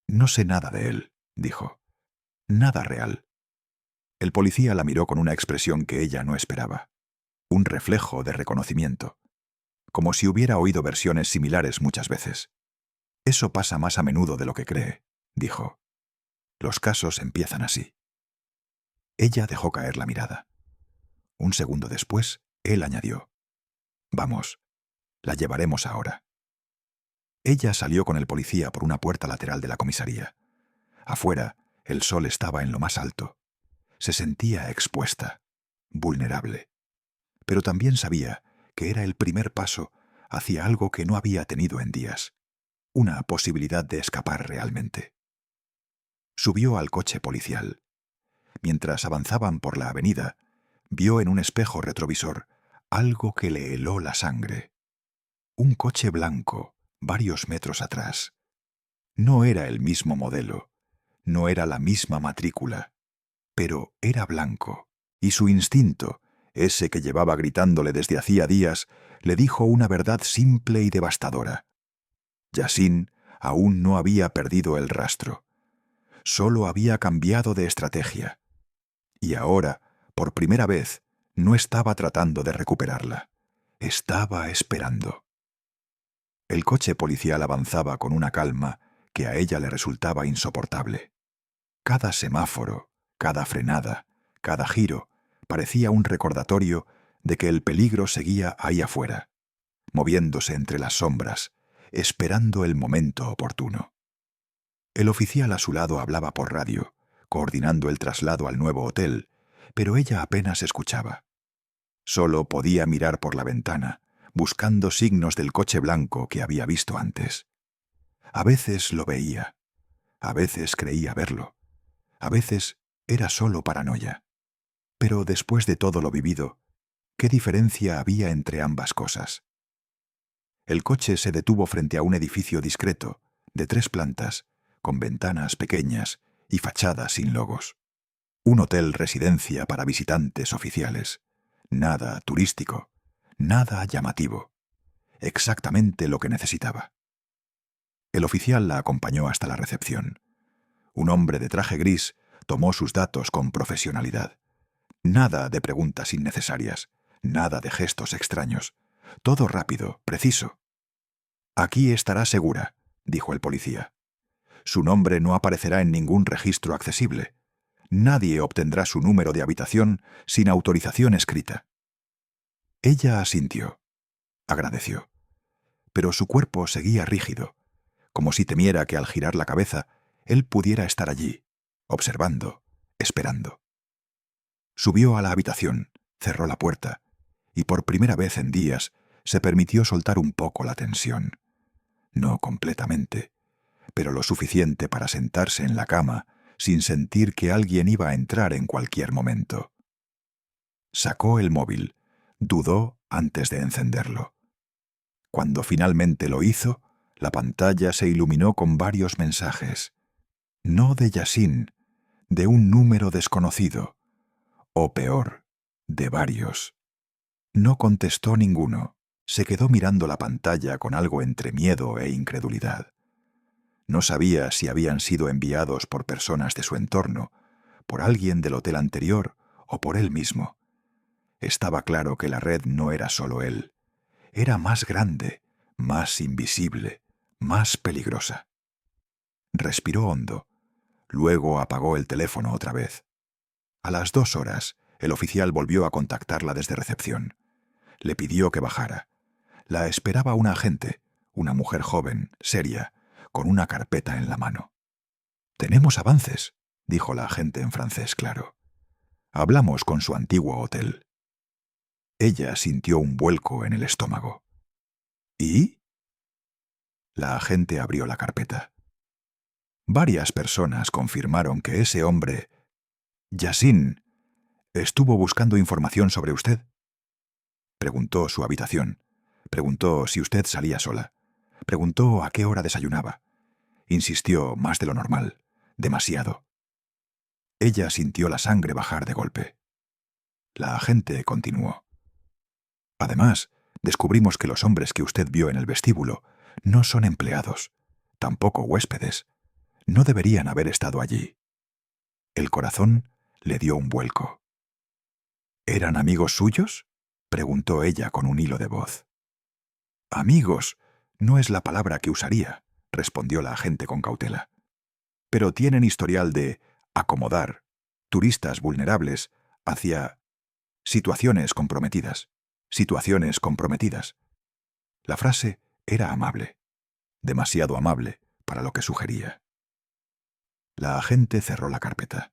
No sé nada de él, dijo. Nada real. El policía la miró con una expresión que ella no esperaba. Un reflejo de reconocimiento. Como si hubiera oído versiones similares muchas veces. Eso pasa más a menudo de lo que cree, dijo. Los casos empiezan así. Ella dejó caer la mirada. Un segundo después, él añadió: Vamos, la llevaremos ahora. Ella salió con el policía por una puerta lateral de la comisaría. Afuera, el sol estaba en lo más alto. Se sentía expuesta, vulnerable. Pero también sabía que era el primer paso hacia algo que no había tenido en días. Una posibilidad de escapar realmente. Subió al coche policial. Mientras avanzaban por la avenida, vio en un espejo retrovisor algo que le heló la sangre. Un coche blanco, varios metros atrás. No era el mismo modelo, no era la misma matrícula, pero era blanco, y su instinto, ese que llevaba gritándole desde hacía días, le dijo una verdad simple y devastadora. Yasin aún no había perdido el rastro. Solo había cambiado de estrategia. Y ahora, por primera vez, no estaba tratando de recuperarla. Estaba esperando. El coche policial avanzaba con una calma que a ella le resultaba insoportable. Cada semáforo, cada frenada, cada giro, parecía un recordatorio de que el peligro seguía ahí afuera, moviéndose entre las sombras, esperando el momento oportuno. El oficial a su lado hablaba por radio, coordinando el traslado al nuevo hotel, pero ella apenas escuchaba. Solo podía mirar por la ventana, buscando signos del coche blanco que había visto antes. A veces lo veía, a veces creía verlo, a veces era solo paranoia. Pero después de todo lo vivido, ¿qué diferencia había entre ambas cosas? El coche se detuvo frente a un edificio discreto, de 3 plantas, con ventanas pequeñas y fachadas sin logos. Un hotel residencia para visitantes oficiales. Nada turístico, nada llamativo. Exactamente lo que necesitaba. El oficial la acompañó hasta la recepción. Un hombre de traje gris tomó sus datos con profesionalidad. Nada de preguntas innecesarias, nada de gestos extraños. Todo rápido, preciso. «Aquí estará segura», dijo el policía. «Su nombre no aparecerá en ningún registro accesible. Nadie obtendrá su número de habitación sin autorización escrita». Ella asintió. Agradeció. Pero su cuerpo seguía rígido, como si temiera que al girar la cabeza él pudiera estar allí, observando, esperando. Subió a la habitación, cerró la puerta, y por primera vez en días se permitió soltar un poco la tensión. No completamente, pero lo suficiente para sentarse en la cama sin sentir que alguien iba a entrar en cualquier momento. Sacó el móvil, dudó antes de encenderlo. Cuando finalmente lo hizo, la pantalla se iluminó con varios mensajes. No de Yasin, de un número desconocido. O peor, de varios. No contestó ninguno. Se quedó mirando la pantalla con algo entre miedo e incredulidad. No sabía si habían sido enviados por personas de su entorno, por alguien del hotel anterior o por él mismo. Estaba claro que la red no era solo él. Era más grande, más invisible, más peligrosa. Respiró hondo. Luego apagó el teléfono otra vez. A las 2 horas, el oficial volvió a contactarla desde recepción. Le pidió que bajara. La esperaba una agente, una mujer joven, seria, con una carpeta en la mano. «Tenemos avances», dijo la agente en francés claro. «Hablamos con su antiguo hotel». Ella sintió un vuelco en el estómago. ¿Y? La agente abrió la carpeta. Varias personas confirmaron que ese hombre, Yasin, estuvo buscando información sobre usted. Preguntó su habitación. Preguntó si usted salía sola. Preguntó a qué hora desayunaba. Insistió más de lo normal, demasiado. Ella sintió la sangre bajar de golpe. La agente continuó. Además, descubrimos que los hombres que usted vio en el vestíbulo no son empleados, tampoco huéspedes. No deberían haber estado allí. El corazón le dio un vuelco. ¿Eran amigos suyos?, preguntó ella con un hilo de voz. «Amigos no es la palabra que usaría», respondió la agente con cautela. «Pero tienen historial de acomodar turistas vulnerables hacia situaciones comprometidas. Situaciones comprometidas». La frase era amable, demasiado amable para lo que sugería. La agente cerró la carpeta.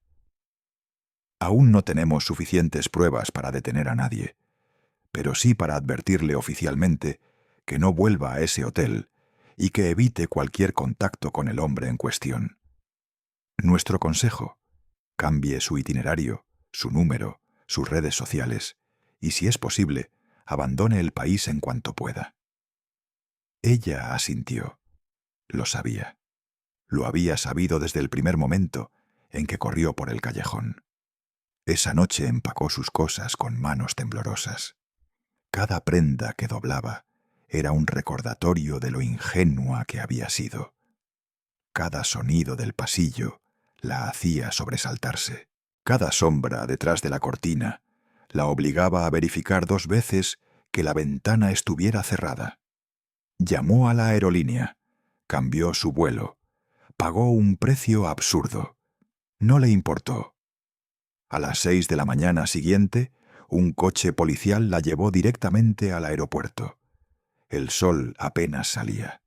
«Aún no tenemos suficientes pruebas para detener a nadie, pero sí para advertirle oficialmente que no vuelva a ese hotel y que evite cualquier contacto con el hombre en cuestión. Nuestro consejo: cambie su itinerario, su número, sus redes sociales y, si es posible, abandone el país en cuanto pueda». Ella asintió. Lo sabía. Lo había sabido desde el primer momento en que corrió por el callejón. Esa noche empacó sus cosas con manos temblorosas. Cada prenda que doblaba era un recordatorio de lo ingenua que había sido. Cada sonido del pasillo la hacía sobresaltarse. Cada sombra detrás de la cortina la obligaba a verificar 2 veces que la ventana estuviera cerrada. Llamó a la aerolínea, cambió su vuelo, pagó un precio absurdo. No le importó. A las 6 de la mañana siguiente, un coche policial la llevó directamente al aeropuerto. El sol apenas salía.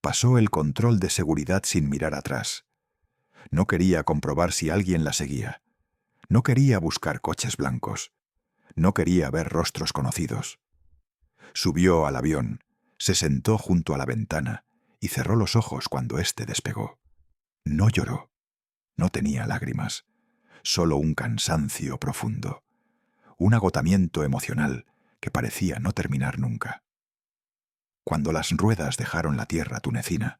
Pasó el control de seguridad sin mirar atrás. No quería comprobar si alguien la seguía. No quería buscar coches blancos. No quería ver rostros conocidos. Subió al avión, se sentó junto a la ventana y cerró los ojos cuando éste despegó. No lloró. No tenía lágrimas. Solo un cansancio profundo. Un agotamiento emocional que parecía no terminar nunca. Cuando las ruedas dejaron la tierra tunecina,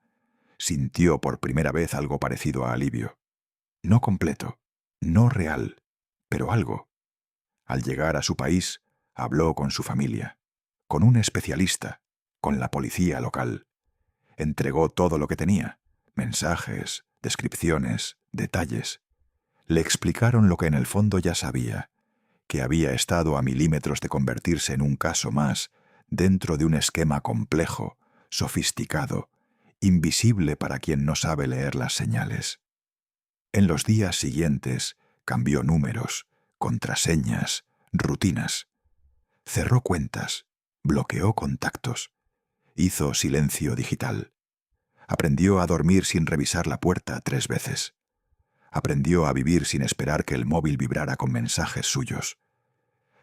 sintió por primera vez algo parecido a alivio. No completo, no real, pero algo. Al llegar a su país, habló con su familia, con un especialista, con la policía local. Entregó todo lo que tenía: mensajes, descripciones, detalles. Le explicaron lo que en el fondo ya sabía, que había estado a milímetros de convertirse en un caso más dentro de un esquema complejo, sofisticado, invisible para quien no sabe leer las señales. En los días siguientes cambió números, contraseñas, rutinas. Cerró cuentas, bloqueó contactos, hizo silencio digital. Aprendió a dormir sin revisar la puerta 3 veces. Aprendió a vivir sin esperar que el móvil vibrara con mensajes suyos.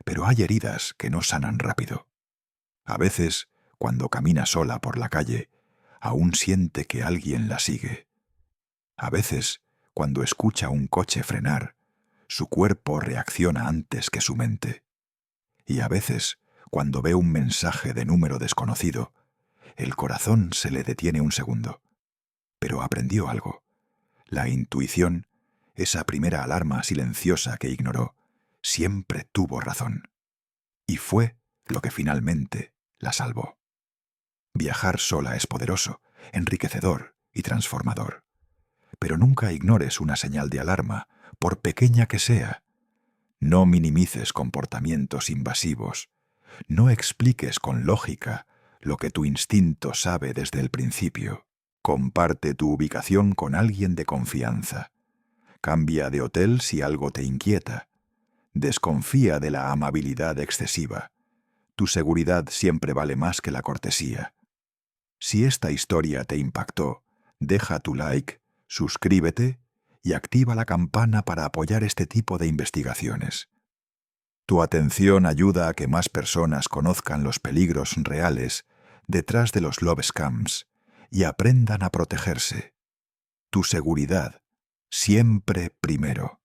Pero hay heridas que no sanan rápido. A veces, cuando camina sola por la calle, aún siente que alguien la sigue. A veces, cuando escucha un coche frenar, su cuerpo reacciona antes que su mente. Y a veces, cuando ve un mensaje de número desconocido, el corazón se le detiene un segundo. Pero aprendió algo. La intuición, esa primera alarma silenciosa que ignoró, siempre tuvo razón. Y fue lo que finalmente la salvó. Viajar sola es poderoso, enriquecedor y transformador. Pero nunca ignores una señal de alarma, por pequeña que sea. No minimices comportamientos invasivos. No expliques con lógica lo que tu instinto sabe desde el principio. Comparte tu ubicación con alguien de confianza. Cambia de hotel si algo te inquieta. Desconfía de la amabilidad excesiva. Tu seguridad siempre vale más que la cortesía. Si esta historia te impactó, deja tu like, suscríbete y activa la campana para apoyar este tipo de investigaciones. Tu atención ayuda a que más personas conozcan los peligros reales detrás de los love scams y aprendan a protegerse. Tu seguridad, siempre primero.